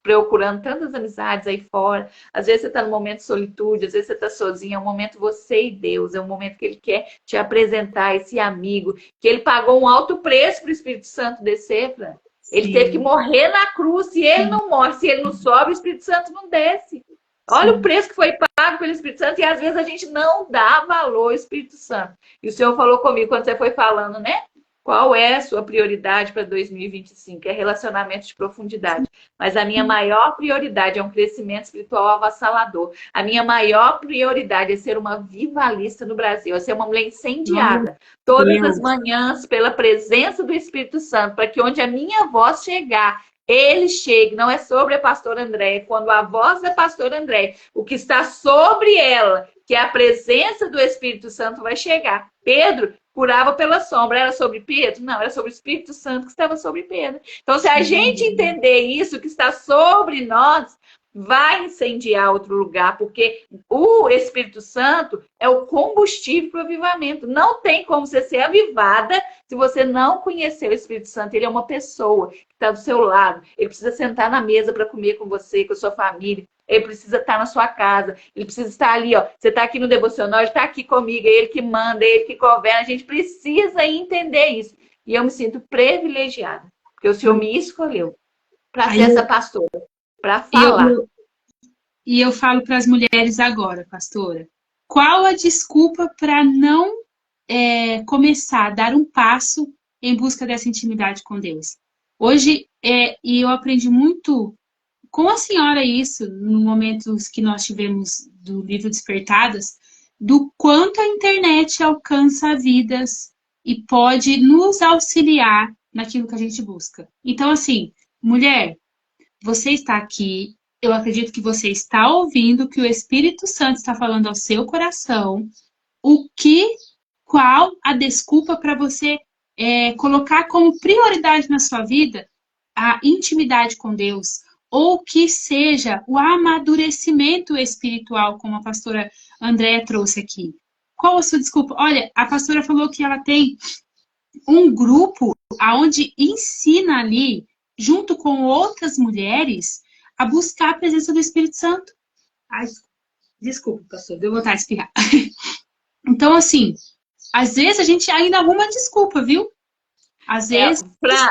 procurando tantas amizades aí fora. Às vezes você está no momento de solitude, às vezes você está sozinho. É um momento você e Deus. É um momento que Ele quer te apresentar esse amigo. Que Ele pagou um alto preço para o Espírito Santo descer, Fran. Ele teve que morrer na cruz. Se Ele não morre, se Ele não sobe, o Espírito Santo não desce. Olha o preço que foi pago pelo Espírito Santo. E às vezes a gente não dá valor ao Espírito Santo. E o Senhor falou comigo quando você foi falando, né? Qual é a sua prioridade para 2025? É relacionamento de profundidade. Mas a minha maior prioridade é um crescimento espiritual avassalador. A minha maior prioridade é ser uma vivalista no Brasil, é ser uma mulher incendiada. Todas as manhãs, pela presença do Espírito Santo, para que onde a minha voz chegar, ele chegue. Não é sobre a pastora Andréia. Quando a voz da pastora Andréia, o que está sobre ela, que é a presença do Espírito Santo, vai chegar. Pedro curava pela sombra. Era sobre Pedro? Não, era sobre o Espírito Santo que estava sobre Pedro. Então, se a gente entender isso, que está sobre nós, vai incendiar outro lugar, porque o Espírito Santo é o combustível para o avivamento. Não tem como você ser avivada se você não conhecer o Espírito Santo. Ele é uma pessoa que está do seu lado. Ele precisa sentar na mesa para comer com você, com a sua família. Ele precisa estar na sua casa. Ele precisa estar ali, ó. Você está aqui no devocional, ele está aqui comigo. É ele que manda, é ele que governa. A gente precisa entender isso. E eu me sinto privilegiada, porque o Senhor me escolheu para ser essa pastora, para falar. E eu falo para as mulheres agora, pastora, qual a desculpa para não começar a dar um passo em busca dessa intimidade com Deus? Hoje, e eu aprendi muito com a senhora isso, no momento que nós tivemos do livro Despertadas, do quanto a internet alcança vidas e pode nos auxiliar naquilo que a gente busca. Então, assim, mulher, você está aqui, eu acredito que você está ouvindo que o Espírito Santo está falando ao seu coração, qual a desculpa para você colocar como prioridade na sua vida a intimidade com Deus, ou que seja o amadurecimento espiritual, como a pastora Andréia trouxe aqui. Qual a sua desculpa? Olha, a pastora falou que ela tem um grupo onde ensina ali, junto com outras mulheres, a buscar a presença do Espírito Santo. Ai, desculpa, pastor, deu vontade de espirrar. Então, assim, às vezes a gente ainda arruma desculpa, viu? Às vezes...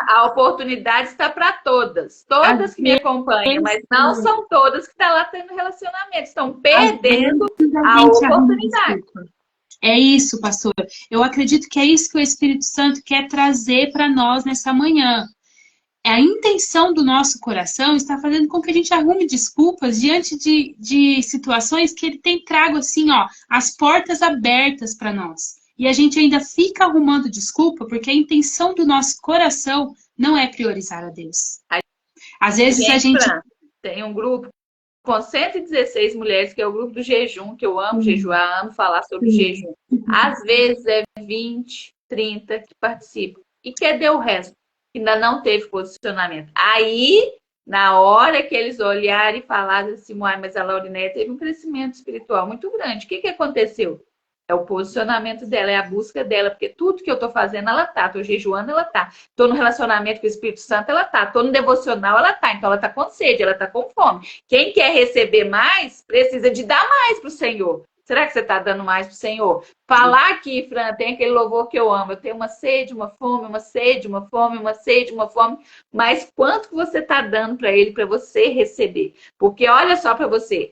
A oportunidade está para todas. Todas que me acompanham, mas não são todas que estão lá tendo relacionamento. Estão perdendo a oportunidade. É isso, pastora. Eu acredito que é isso que o Espírito Santo quer trazer para nós nessa manhã. A intenção do nosso coração está fazendo com que a gente arrume desculpas diante de situações que ele tem trago assim, ó, as portas abertas para nós. E a gente ainda fica arrumando desculpa porque a intenção do nosso coração não é priorizar a Deus. Às vezes a gente... Tem um grupo com 116 mulheres, que é o grupo do jejum, que eu amo jejuar, amo falar sobre jejum. Às vezes é 20, 30 que participam. E cadê o resto? Ainda não teve posicionamento. Aí, na hora que eles olharem e falarem assim, mas a Laurinéia teve um crescimento espiritual muito grande. O que aconteceu? É o posicionamento dela, é a busca dela, porque tudo que eu tô fazendo, ela tá. Tô jejuando, ela tá. Tô no relacionamento com o Espírito Santo, ela tá. Tô no devocional, ela tá. Então, ela tá com sede, ela tá com fome. Quem quer receber mais, precisa de dar mais pro Senhor. Será que você tá dando mais pro Senhor? Falar aqui, Fran, tem aquele louvor que eu amo. Eu tenho uma sede, uma fome, uma sede, uma fome, uma sede, uma fome. Mas quanto que você tá dando para ele, para você receber? Porque olha só para você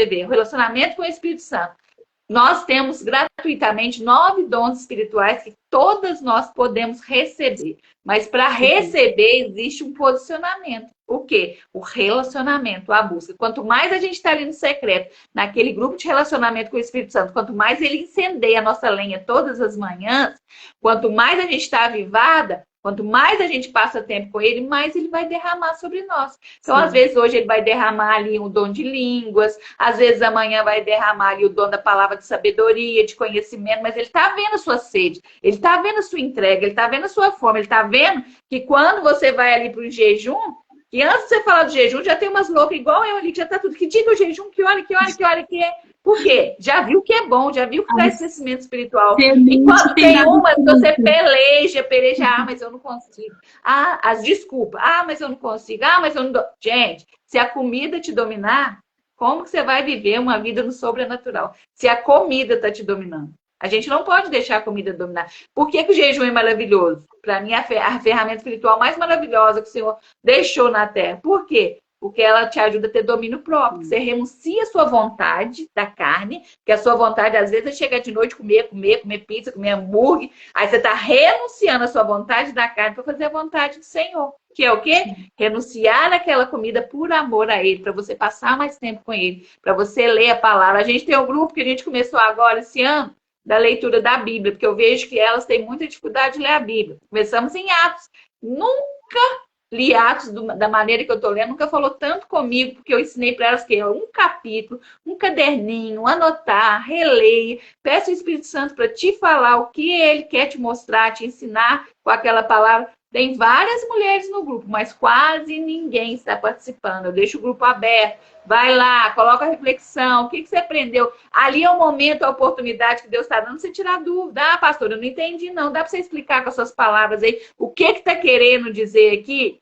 ver, o relacionamento com o Espírito Santo. Nós temos gratuitamente 9 dons espirituais que todas nós podemos receber. Mas para receber existe um posicionamento. O quê? O relacionamento, a busca. Quanto mais a gente está ali no secreto, naquele grupo de relacionamento com o Espírito Santo, quanto mais ele incendeia a nossa lenha todas as manhãs, quanto mais a gente está avivada, quanto mais a gente passa tempo com ele, mais ele vai derramar sobre nós. Então, às vezes, hoje ele vai derramar ali um dom de línguas, às vezes amanhã vai derramar ali o dom da palavra de sabedoria, de conhecimento, mas ele está vendo a sua sede, ele está vendo a sua entrega, ele está vendo a sua fome, ele está vendo que quando você vai ali para o jejum, e antes de você falar do jejum, já tem umas loucas igual eu ali, que já tá tudo. Que dia que é o jejum? Que hora que é? Por quê? Já viu que é bom, já viu que traz crescimento espiritual. E Semente quando tem tem dado uma que você fruto. peleja, mas eu não consigo. As desculpas, mas eu não consigo, mas eu não dou. Gente, se a comida te dominar, como que você vai viver uma vida no sobrenatural? Se a comida está te dominando. A gente não pode deixar a comida dominar. Por que o jejum é maravilhoso? Para mim, a ferramenta espiritual mais maravilhosa que o Senhor deixou na Terra. Por quê? Porque ela te ajuda a ter domínio próprio. Você renuncia a sua vontade da carne, que a sua vontade, às vezes, é chegar de noite, comer pizza, comer hambúrguer. Aí você está renunciando a sua vontade da carne para fazer a vontade do Senhor. Que é o quê? Renunciar àquela comida por amor a Ele, para você passar mais tempo com Ele, para você ler a palavra. A gente tem um grupo que a gente começou agora, esse ano, da leitura da Bíblia, porque eu vejo que elas têm muita dificuldade de ler a Bíblia. Começamos em Atos. Nunca li Atos da maneira que eu estou lendo, nunca falou tanto comigo, porque eu ensinei para elas que é um capítulo, um caderninho, anotar, releia, peço o Espírito Santo para te falar o que ele quer te mostrar, te ensinar com aquela palavra. Tem várias mulheres no grupo, mas quase ninguém está participando. Eu deixo o grupo aberto. Vai lá, coloca a reflexão. O que você aprendeu? Ali é o momento, a oportunidade que Deus está dando, você tirar dúvida. Pastor, eu não entendi, não. Dá para você explicar com as suas palavras aí o que está querendo dizer aqui?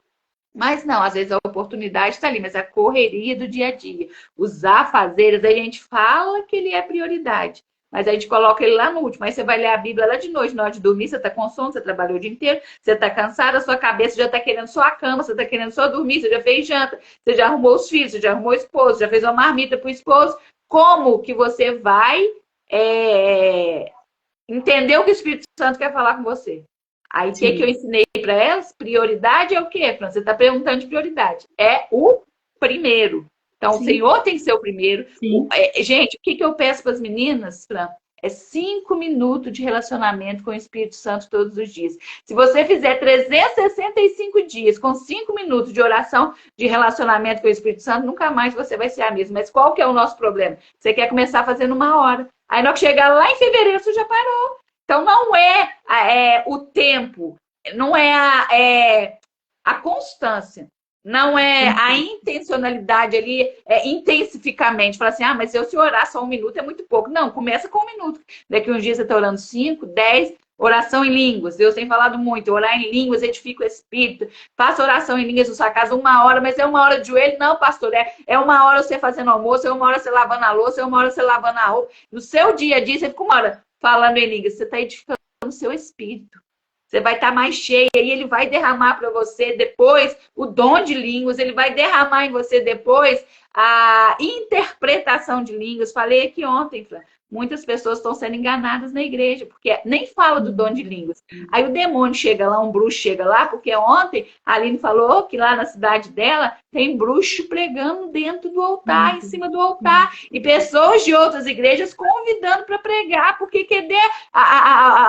Mas não, às vezes a oportunidade está ali, mas a correria do dia a dia, os afazeres, aí a gente fala que ele é prioridade. Mas a gente coloca ele lá no último. Aí você vai ler a Bíblia lá de noite, na hora de dormir, você está com sono, você trabalhou o dia inteiro, você está cansado, a sua cabeça já está querendo só a cama, você está querendo só dormir, você já fez janta, você já arrumou os filhos, você já arrumou o esposo, já fez uma marmita para o esposo. Como que você vai entender o que o Espírito Santo quer falar com você? Aí o que eu ensinei para elas? Prioridade é o quê, Fran? Você está perguntando de prioridade. É o primeiro. Então, o Senhor tem que ser o primeiro. Gente, o que eu peço para as meninas, Fran? É 5 minutos de relacionamento com o Espírito Santo todos os dias. Se você fizer 365 dias com 5 minutos de oração, de relacionamento com o Espírito Santo, nunca mais você vai ser a mesma. Mas qual que é o nosso problema? Você quer começar fazendo 1 hora. Aí, na hora que chegar lá em fevereiro, você já parou. Então, não é o tempo, não é a constância, não é a intencionalidade ali, intensificamente. Falar assim, mas se orar só 1 minuto é muito pouco. Não, começa com 1 minuto. Daqui uns dias você está orando 5, 10, oração em línguas. Deus tem falado muito, orar em línguas edifica o espírito. Faça oração em línguas na sua casa 1 hora, mas é 1 hora de joelho? Não, pastor, é 1 hora você fazendo almoço, é 1 hora você lavando a louça, é 1 hora você lavando a roupa. No seu dia a dia, você fica 1 hora falando em línguas, você está edificando o seu espírito. Você vai estar mais cheia e ele vai derramar para você depois o dom de línguas, ele vai derramar em você depois a interpretação de línguas. Falei aqui ontem, Fran, muitas pessoas estão sendo enganadas na igreja, porque nem fala do dom de línguas. Aí o demônio chega lá, um bruxo chega lá, porque ontem a Aline falou que lá na cidade dela tem bruxo pregando dentro do altar, em cima do altar, e pessoas de outras igrejas convidando para pregar, porque cadê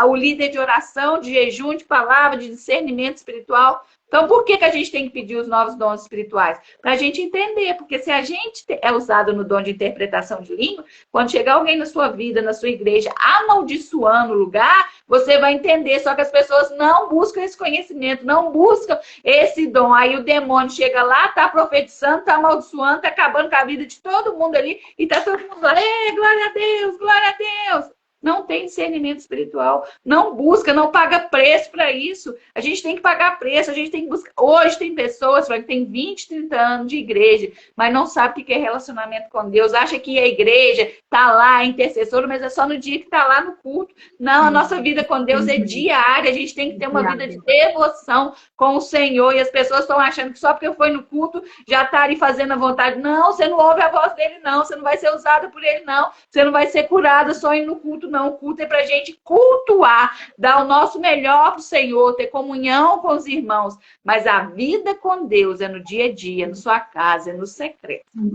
o líder de oração, de jejum, de palavra, de discernimento espiritual? Então, por que a gente tem que pedir os novos dons espirituais? Para a gente entender, porque se a gente é usado no dom de interpretação de língua, quando chegar alguém na sua vida, na sua igreja, amaldiçoando o lugar, você vai entender. Só que as pessoas não buscam esse conhecimento, não buscam esse dom. Aí o demônio chega lá, tá profetizando, tá amaldiçoando, tá acabando com a vida de todo mundo ali, e tá todo mundo lá, glória a Deus, glória a Deus. Não tem discernimento espiritual, não busca, não paga preço para isso. A gente tem que pagar preço, a gente tem que buscar. Hoje tem pessoas que têm 20, 30 anos de igreja, mas não sabe o que é relacionamento com Deus, acha que a igreja está lá, é intercessora, mas é só no dia que está lá no culto. Não, a nossa vida com Deus é diária, a gente tem que ter uma vida de devoção com o Senhor, e as pessoas estão achando que só porque foi no culto já está ali fazendo a vontade. Não, você não ouve a voz dele, não, você não vai ser usada por ele, não, você não vai ser curada só indo no culto. Não, o culto é para a gente cultuar, dar o nosso melhor para o Senhor, ter comunhão com os irmãos. Mas a vida com Deus é no dia a dia, na sua casa, é no secreto. Em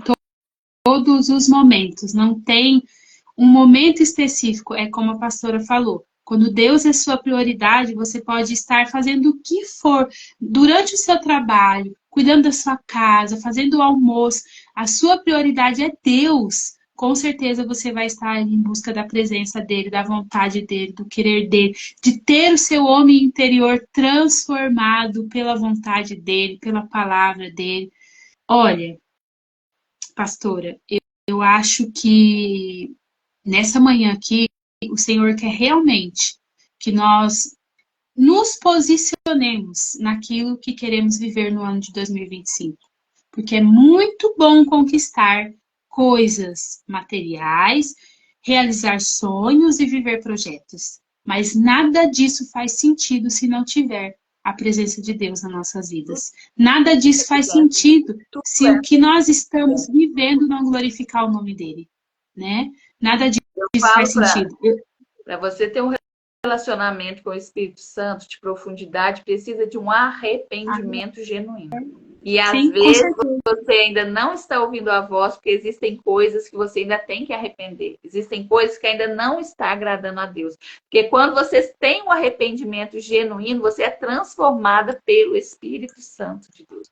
todos os momentos, não tem um momento específico, é como a pastora falou. Quando Deus é sua prioridade, você pode estar fazendo o que for durante o seu trabalho, cuidando da sua casa, fazendo o almoço. A sua prioridade é Deus. Com certeza você vai estar em busca da presença dele, da vontade dele, do querer dele, de ter o seu homem interior transformado pela vontade dele, pela palavra dele. Olha, pastora, eu acho que nessa manhã aqui, o Senhor quer realmente que nós nos posicionemos naquilo que queremos viver no ano de 2025. Porque é muito bom conquistar coisas materiais, realizar sonhos e viver projetos. Mas nada disso faz sentido se não tiver a presença de Deus nas nossas vidas. Nada disso faz sentido se o que nós estamos vivendo não glorificar o nome dele, né? Nada disso faz sentido. Para você ter um relacionamento com o Espírito Santo de profundidade, precisa de um arrependimento genuíno. E às Sim, vezes você ainda não está ouvindo a voz, porque existem coisas que você ainda tem que arrepender. Existem coisas que ainda não está agradando a Deus. Porque quando você tem um arrependimento genuíno, você é transformada pelo Espírito Santo de Deus.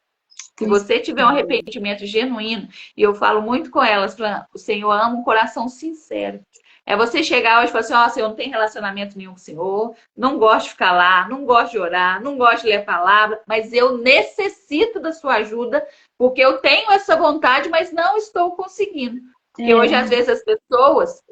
Se você tiver um arrependimento genuíno, e eu falo muito com elas, o Senhor ama um coração sincero. É você chegar hoje e falar assim, ó, Senhor, não tem relacionamento nenhum com o Senhor, não gosto de ficar lá, não gosto de orar, não gosto de ler a palavra, mas eu necessito da sua ajuda, porque eu tenho essa vontade, mas não estou conseguindo. Porque hoje, às vezes, as pessoas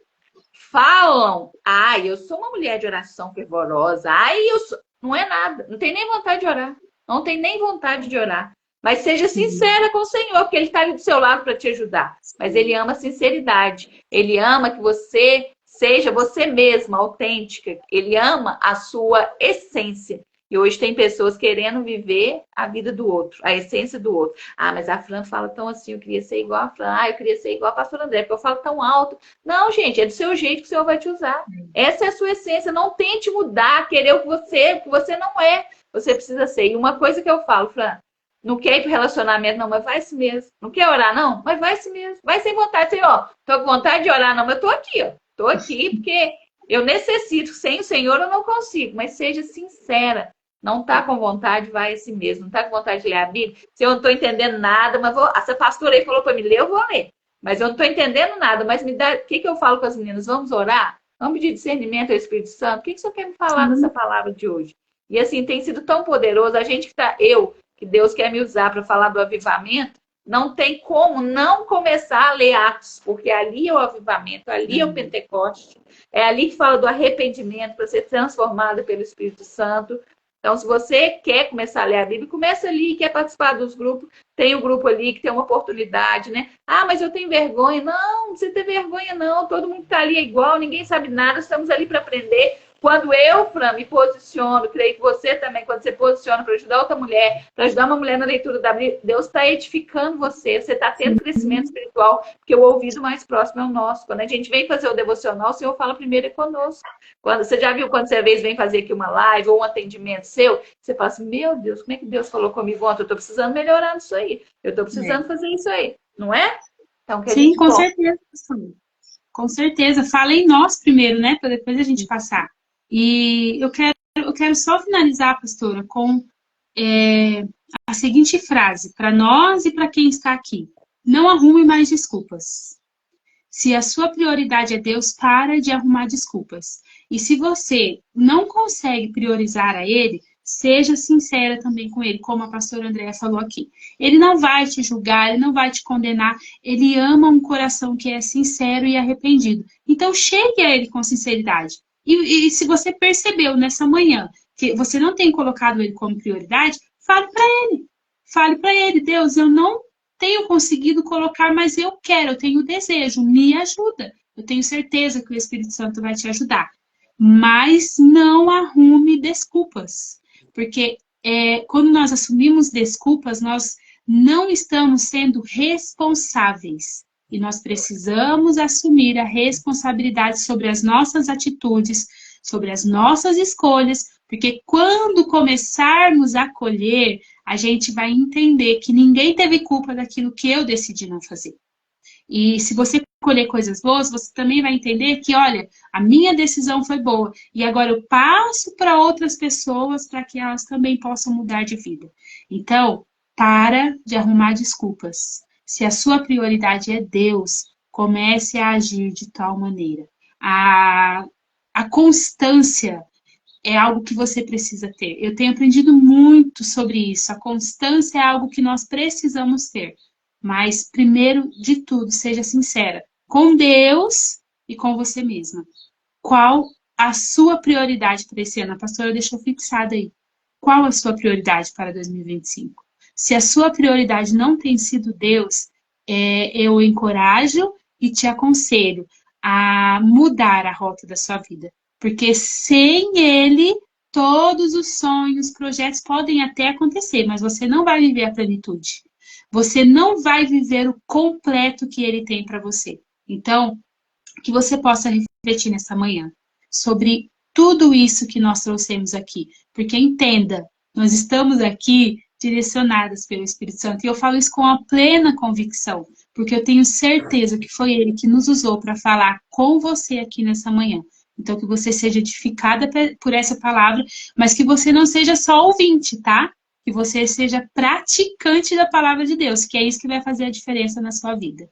falam, ai, eu sou uma mulher de oração fervorosa, ai, eu sou... Não é nada, não tem nem vontade de orar, não tem nem vontade de orar. Mas seja sincera com o Senhor, porque Ele está ali do seu lado para te ajudar. Mas Ele ama a sinceridade. Ele ama que você seja você mesma, autêntica. Ele ama a sua essência. E hoje tem pessoas querendo viver a vida do outro, a essência do outro. Ah, mas a Fran fala tão assim, eu queria ser igual a Fran. Ah, eu queria ser igual a pastora André, porque eu falo tão alto. Não, gente, é do seu jeito que o Senhor vai te usar. Essa é a sua essência. Não tente mudar, querer o que você não é. Você precisa ser. E uma coisa que eu falo, Fran, não quer ir pro relacionamento, não, mas vai se mesmo. Não quer orar, não? Mas vai se mesmo. Vai sem vontade. Assim, ó, tô com vontade de orar, não, mas eu tô aqui, ó. Tô aqui porque eu necessito. Sem o Senhor eu não consigo. Mas seja sincera. Não tá com vontade, vai assim mesmo. Não tá com vontade de ler a Bíblia? Se eu não tô entendendo nada, mas vou... Essa pastora aí falou para me ler, eu vou ler. Mas eu não tô entendendo nada. Mas me dá... O que eu falo com as meninas? Vamos orar? Vamos pedir discernimento ao Espírito Santo? O que o senhor quer me falar nessa palavra de hoje? E assim, tem sido tão poderoso. A gente que tá... que Deus quer me usar para falar do avivamento, não tem como não começar a ler Atos, porque ali é o avivamento, ali é o Pentecoste, é ali que fala do arrependimento para ser transformada pelo Espírito Santo. Então, se você quer começar a ler a Bíblia, começa ali, quer participar dos grupos, tem um grupo ali que tem uma oportunidade, né? Ah, mas eu tenho vergonha. Não, não precisa ter vergonha, não. Todo mundo está ali é igual, ninguém sabe nada, estamos ali para aprender. Quando eu, Fran, me posiciono, creio que você também, quando você posiciona para ajudar outra mulher, para ajudar uma mulher na leitura da Bíblia, Deus está edificando você, você está tendo crescimento espiritual, porque o ouvido mais próximo é o nosso. Quando a gente vem fazer o devocional, o Senhor fala primeiro é conosco. Você já viu quando você às vezes vem fazer aqui uma live ou um atendimento seu, você fala assim, meu Deus, como é que Deus falou comigo ontem? Eu estou precisando melhorar nisso aí, eu estou precisando fazer isso aí, não é? Então, sim, com certeza. Com certeza. Fala em nós primeiro, né? Para depois a gente passar. E eu quero só finalizar, pastora, com a seguinte frase, para nós e para quem está aqui. Não arrume mais desculpas. Se a sua prioridade é Deus, para de arrumar desculpas. E se você não consegue priorizar a Ele, seja sincera também com Ele, como a pastora Andréa falou aqui. Ele não vai te julgar, Ele não vai te condenar. Ele ama um coração que é sincero e arrependido. Então, chegue a Ele com sinceridade. E se você percebeu nessa manhã que você não tem colocado Ele como prioridade, fale para Ele. Fale para Ele, Deus, eu não tenho conseguido colocar, mas eu quero, eu tenho desejo, me ajuda. Eu tenho certeza que o Espírito Santo vai te ajudar. Mas não arrume desculpas. Porque quando nós assumimos desculpas, nós não estamos sendo responsáveis. E nós precisamos assumir a responsabilidade sobre as nossas atitudes, sobre as nossas escolhas, porque quando começarmos a colher, a gente vai entender que ninguém teve culpa daquilo que eu decidi não fazer. E se você colher coisas boas, você também vai entender que, olha, a minha decisão foi boa. E agora eu passo para outras pessoas para que elas também possam mudar de vida. Então, para de arrumar desculpas. Se a sua prioridade é Deus, comece a agir de tal maneira. A constância é algo que você precisa ter. Eu tenho aprendido muito sobre isso. A constância é algo que nós precisamos ter. Mas, primeiro de tudo, seja sincera com Deus e com você mesma. Qual a sua prioridade para esse ano? A pastora deixou fixada aí. Qual a sua prioridade para 2025? Se a sua prioridade não tem sido Deus, eu encorajo e te aconselho a mudar a rota da sua vida. Porque sem Ele, todos os sonhos, projetos podem até acontecer, mas você não vai viver a plenitude. Você não vai viver o completo que Ele tem para você. Então, que você possa refletir nessa manhã sobre tudo isso que nós trouxemos aqui. Porque entenda, nós estamos aqui direcionadas pelo Espírito Santo. E eu falo isso com a plena convicção, porque eu tenho certeza que foi Ele que nos usou para falar com você aqui nessa manhã. Então, que você seja edificada por essa palavra, mas que você não seja só ouvinte, tá? Que você seja praticante da palavra de Deus, que é isso que vai fazer a diferença na sua vida.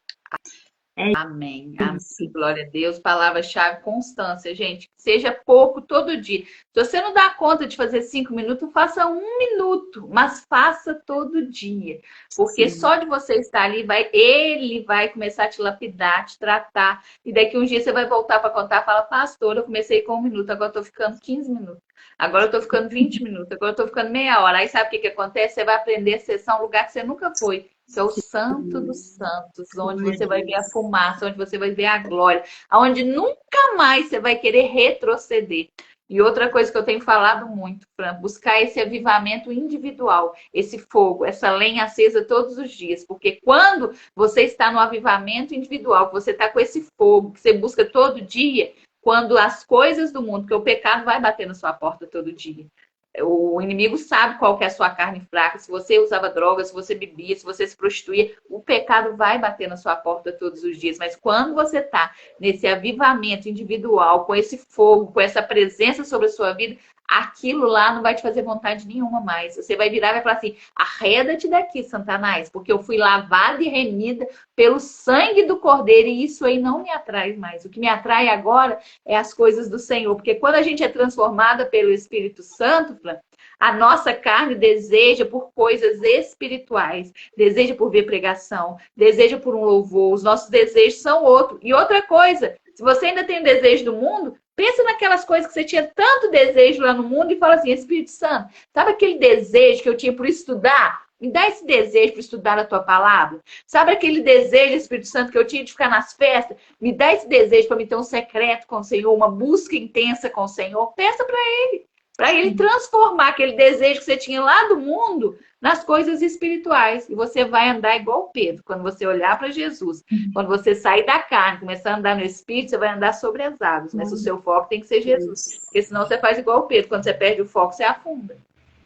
Amém. Amém. Glória a Deus. Palavra-chave, constância, gente. Seja pouco todo dia. Se você não dá conta de fazer 5 minutos, faça 1 minuto, mas faça todo dia. Porque só de você estar ali, ele vai começar a te lapidar, te tratar. E daqui um dia você vai voltar para contar e fala, pastor, eu comecei com 1 minuto, agora eu estou ficando 15 minutos. Agora eu estou ficando 20 minutos, agora eu estou ficando meia hora. Aí sabe o que acontece? Você vai aprender a acessar um lugar que você nunca foi. Isso é o Santo dos Santos, onde você vai ver a fumaça, onde você vai ver a glória, onde nunca mais você vai querer retroceder. E outra coisa que eu tenho falado muito, Fran, buscar esse avivamento individual, esse fogo, essa lenha acesa todos os dias. Porque quando você está no avivamento individual, que você está com esse fogo, que você busca todo dia, quando as coisas do mundo, que o pecado vai bater na sua porta todo dia. O inimigo sabe qual que é a sua carne fraca. Se você usava drogas, se você bebia, se você se prostituía, o pecado vai bater na sua porta todos os dias. Mas quando você está nesse avivamento individual, com esse fogo, com essa presença sobre a sua vida, aquilo lá não vai te fazer vontade nenhuma mais. Você vai virar e vai falar assim, arreda-te daqui, Satanás, porque eu fui lavada e remida pelo sangue do Cordeiro e isso aí não me atrai mais. O que me atrai agora é as coisas do Senhor, porque quando a gente é transformada pelo Espírito Santo, a nossa carne deseja por coisas espirituais, deseja por ver pregação, deseja por um louvor, os nossos desejos são outros. E outra coisa, se você ainda tem desejo do mundo, pensa naquelas coisas que você tinha tanto desejo lá no mundo e fala assim, Espírito Santo, sabe aquele desejo que eu tinha por estudar? Me dá esse desejo para estudar a tua palavra. Sabe aquele desejo, Espírito Santo, que eu tinha de ficar nas festas? Me dá esse desejo para me ter um secreto com o Senhor, uma busca intensa com o Senhor. Peça para ele transformar aquele desejo que você tinha lá do mundo nas coisas espirituais. E você vai andar igual Pedro, quando você olhar para Jesus. Quando você sair da carne, começar a andar no Espírito, você vai andar sobre as águas. Mas o seu foco tem que ser Jesus. Porque senão você faz igual Pedro. Quando você perde o foco, você afunda.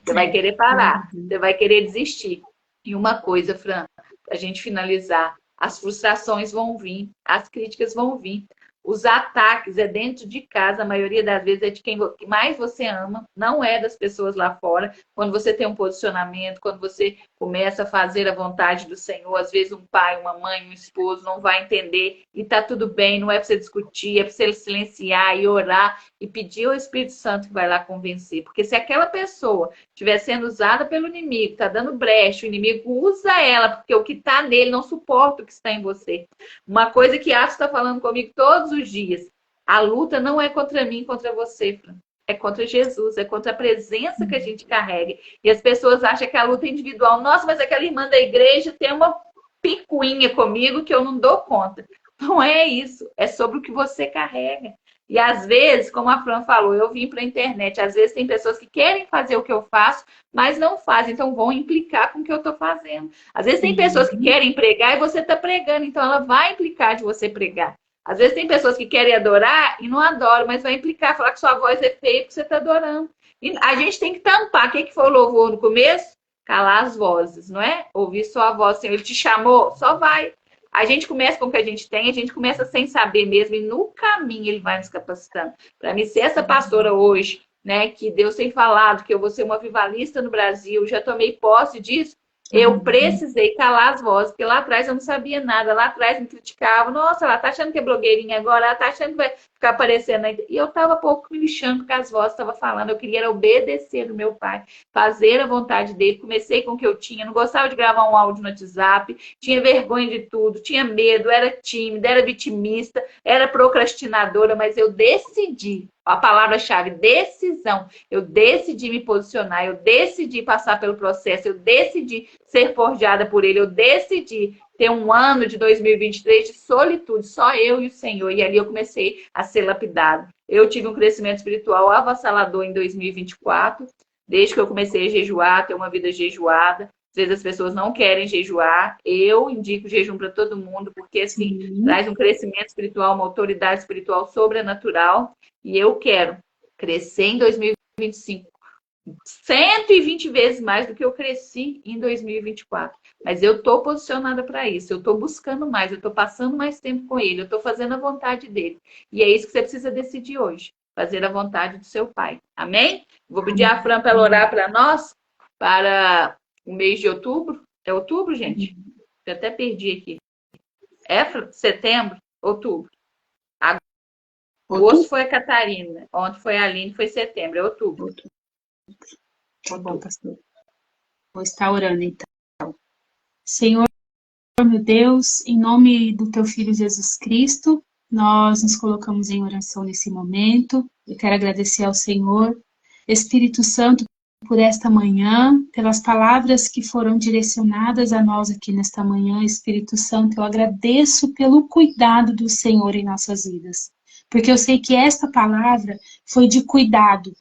Você vai querer parar. Você vai querer desistir. E uma coisa, Fran, para a gente finalizar. As frustrações vão vir. As críticas vão vir. Os ataques é dentro de casa, a maioria das vezes é de quem mais você ama, não é das pessoas lá fora. Quando você tem um posicionamento, quando você começa a fazer a vontade do Senhor, às vezes um pai, uma mãe, um esposo não vai entender e tá tudo bem, não é para você discutir, é para você silenciar e orar e pedir ao Espírito Santo que vai lá convencer. Porque se aquela pessoa estiver sendo usada pelo inimigo, tá dando brecha, o inimigo usa ela, porque o que tá nele não suporta o que está em você. Uma coisa que Atos está falando comigo todos os dias. A luta não é contra mim, contra você, Fran. É contra Jesus, é contra a presença que a gente carrega. E as pessoas acham que a luta é individual. Nossa, mas aquela irmã da igreja tem uma picuinha comigo que eu não dou conta. Não é isso. É sobre o que você carrega. E às vezes, como a Fran falou, eu vim para a internet. Às vezes tem pessoas que querem fazer o que eu faço, mas não fazem. Então vão implicar com o que eu estou fazendo. Às vezes tem pessoas que querem pregar e você está pregando. Então ela vai implicar de você pregar. Às vezes tem pessoas que querem adorar e não adoram, mas vai implicar, falar que sua voz é feia porque você está adorando. E a gente tem que tampar. O que foi o louvor no começo? Calar as vozes, não é? Ouvir sua voz, Senhor, Ele te chamou, só vai. A gente começa com o que a gente tem, a gente começa sem saber mesmo, e no caminho Ele vai nos capacitando. Para mim, ser essa pastora hoje, né, que Deus tem falado que eu vou ser uma avivalista no Brasil, já tomei posse disso, Eu precisei calar as vozes, porque lá atrás eu não sabia nada. Lá atrás me criticavam. Nossa, ela tá achando que é blogueirinha agora, ela tá achando que vai ficar aparecendo aí. E eu tava pouco me lixando porque as vozes estavam falando. Eu queria era obedecer o meu pai, fazer a vontade dele. Comecei com o que eu tinha, não gostava de gravar um áudio no WhatsApp, tinha vergonha de tudo, tinha medo, era tímida, era vitimista, era procrastinadora, mas eu decidi. A palavra-chave, decisão. Eu decidi me posicionar, eu decidi passar pelo processo, eu decidi ser forjada por ele, eu decidi ter um ano de 2023 de solitude, só eu e o Senhor. E ali eu comecei a ser lapidado. Eu tive um crescimento espiritual avassalador em 2024, desde que eu comecei a jejuar, ter uma vida jejuada. Às vezes as pessoas não querem jejuar. Eu indico jejum para todo mundo, porque assim, traz um crescimento espiritual, uma autoridade espiritual sobrenatural. E eu quero crescer em 2025 120 vezes mais do que eu cresci em 2024. Mas eu estou posicionada para isso, eu estou buscando mais, eu estou passando mais tempo com ele, eu estou fazendo a vontade dele. E é isso que você precisa decidir hoje, fazer a vontade do seu pai. Amém? Vou pedir a Fran para ela orar para nós, para o mês de outubro. É outubro, gente? Eu até perdi aqui. É setembro? Outubro. Agosto foi a Catarina, ontem foi a Aline, foi setembro, é outubro. Tá bom, pastor. Vou estar orando, então. Senhor, meu Deus, em nome do teu Filho Jesus Cristo, nós nos colocamos em oração nesse momento. Eu quero agradecer ao Senhor, Espírito Santo, por esta manhã, pelas palavras que foram direcionadas a nós aqui nesta manhã. Espírito Santo, eu agradeço pelo cuidado do Senhor em nossas vidas, porque eu sei que esta palavra foi de cuidado,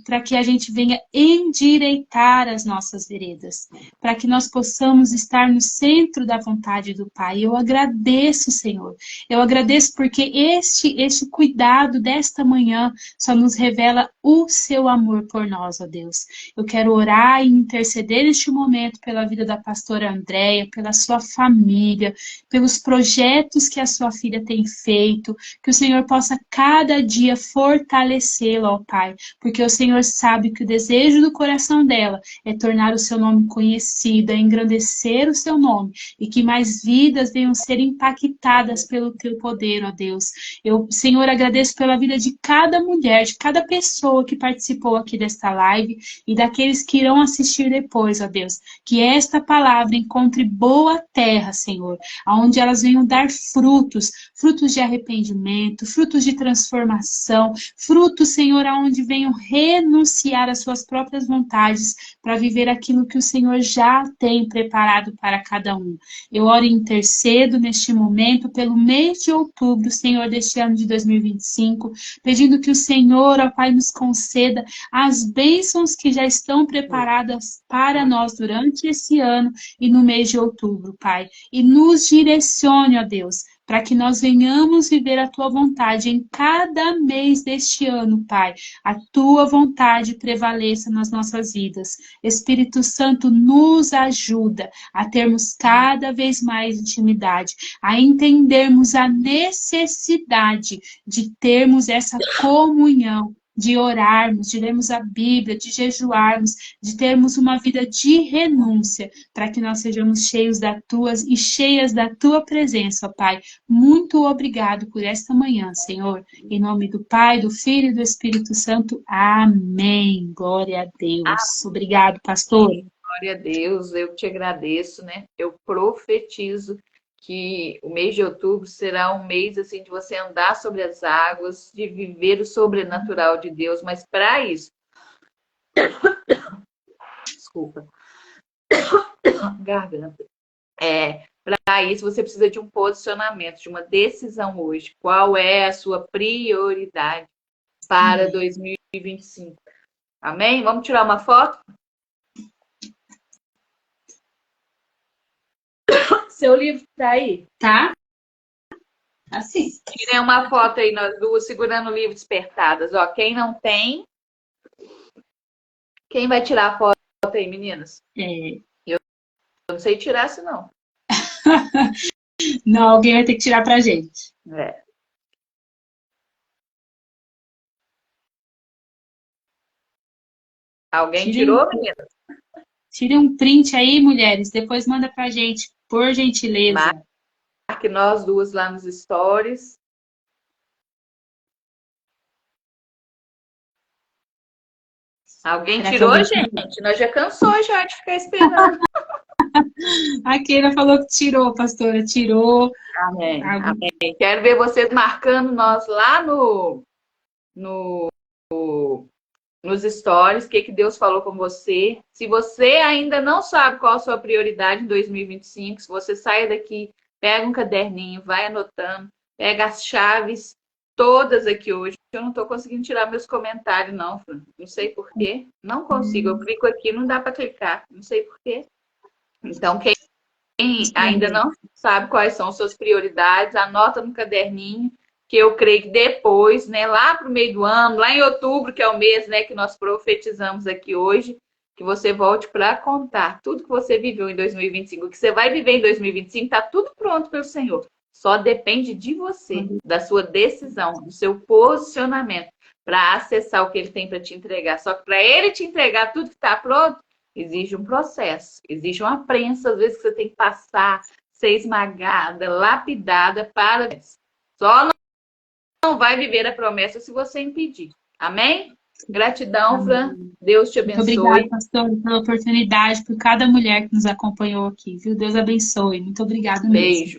para que a gente venha endireitar as nossas veredas, para que nós possamos estar no centro da vontade do Pai. Eu agradeço, Senhor. Eu agradeço porque este cuidado desta manhã só nos revela o seu amor por nós, ó Deus. Eu quero orar e interceder neste momento pela vida da pastora Andréia, pela sua família, pelos projetos que a sua filha tem feito, que o Senhor possa cada dia fortalecê-la, ó Pai, porque o Senhor sabe que o desejo do coração dela é tornar o seu nome conhecido, é engrandecer o seu nome, e que mais vidas venham ser impactadas pelo teu poder, ó Deus. Eu, Senhor, agradeço pela vida de cada mulher, de cada pessoa que participou aqui desta live e daqueles que irão assistir depois, ó Deus. Que esta palavra encontre boa terra, Senhor, aonde elas venham dar frutos, frutos de arrependimento, frutos de transformação, frutos, Senhor, aonde venham renunciar às suas próprias vontades para viver aquilo que o Senhor já tem preparado para cada um. Eu oro e intercedo neste momento pelo mês de outubro, Senhor, deste ano de 2025, pedindo que o Senhor, ó Pai, nos conceda as bênçãos que já estão preparadas para nós durante esse ano e no mês de outubro, Pai. E nos direcione, ó Deus, para que nós venhamos viver a tua vontade em cada mês deste ano, Pai. A tua vontade prevaleça nas nossas vidas. Espírito Santo, nos ajuda a termos cada vez mais intimidade, a entendermos a necessidade de termos essa comunhão, de orarmos, de lermos a Bíblia, de jejuarmos, de termos uma vida de renúncia, para que nós sejamos cheios da tua e cheias da tua presença, ó Pai. Muito obrigado por esta manhã, Senhor. Em nome do Pai, do Filho e do Espírito Santo. Amém. Glória a Deus. Obrigado, pastor. Glória a Deus, eu te agradeço, né? Eu profetizo que o mês de outubro será um mês assim de você andar sobre as águas, de viver o sobrenatural de Deus, mas para isso, desculpa, garganta. Para isso você precisa de um posicionamento, de uma decisão hoje. Qual é a sua prioridade para 2025? Amém? Vamos tirar uma foto? Seu livro tá aí? Tá? Assim. Tirei uma foto aí, nós duas segurando o livro despertadas. Ó, quem não tem, quem vai tirar a foto aí, meninas? Eu não sei tirar isso, não. Não, alguém vai ter que tirar pra gente. Alguém tirou, meninas? Tire um print aí, mulheres, depois manda pra gente, por gentileza. Marque nós duas lá nos stories. Alguém Será que tirou, alguém gente? Nós já cansou já de ficar esperando. A Keila falou que tirou, pastora, tirou. Amém. Amém. Quero ver vocês marcando nós lá no, nos stories, o que Deus falou com você. Se você ainda não sabe qual a sua prioridade em 2025, se você sai daqui, pega um caderninho, vai anotando, pega as chaves todas aqui hoje. Eu não estou conseguindo tirar meus comentários, não, Fran. Não sei por quê. Não consigo. Eu clico aqui, não dá para clicar. Não sei por quê. Então, quem ainda não sabe quais são suas prioridades, anota no caderninho, que eu creio que depois, né, lá para o meio do ano, lá em outubro, que é o mês, né, que nós profetizamos aqui hoje, que você volte para contar tudo que você viveu em 2025, o que você vai viver em 2025, está tudo pronto pelo Senhor. Só depende de você, da sua decisão, do seu posicionamento para acessar o que Ele tem para te entregar. Só que para Ele te entregar tudo que está pronto, exige um processo, exige uma prensa, às vezes que você tem que passar, ser esmagada, lapidada para... Só não vai viver a promessa se você impedir. Amém? Gratidão, Fran. Deus te Muito abençoe. obrigada, pastor, pela oportunidade, por cada mulher que nos acompanhou aqui, viu? Deus abençoe. Muito obrigada mesmo. Beijo.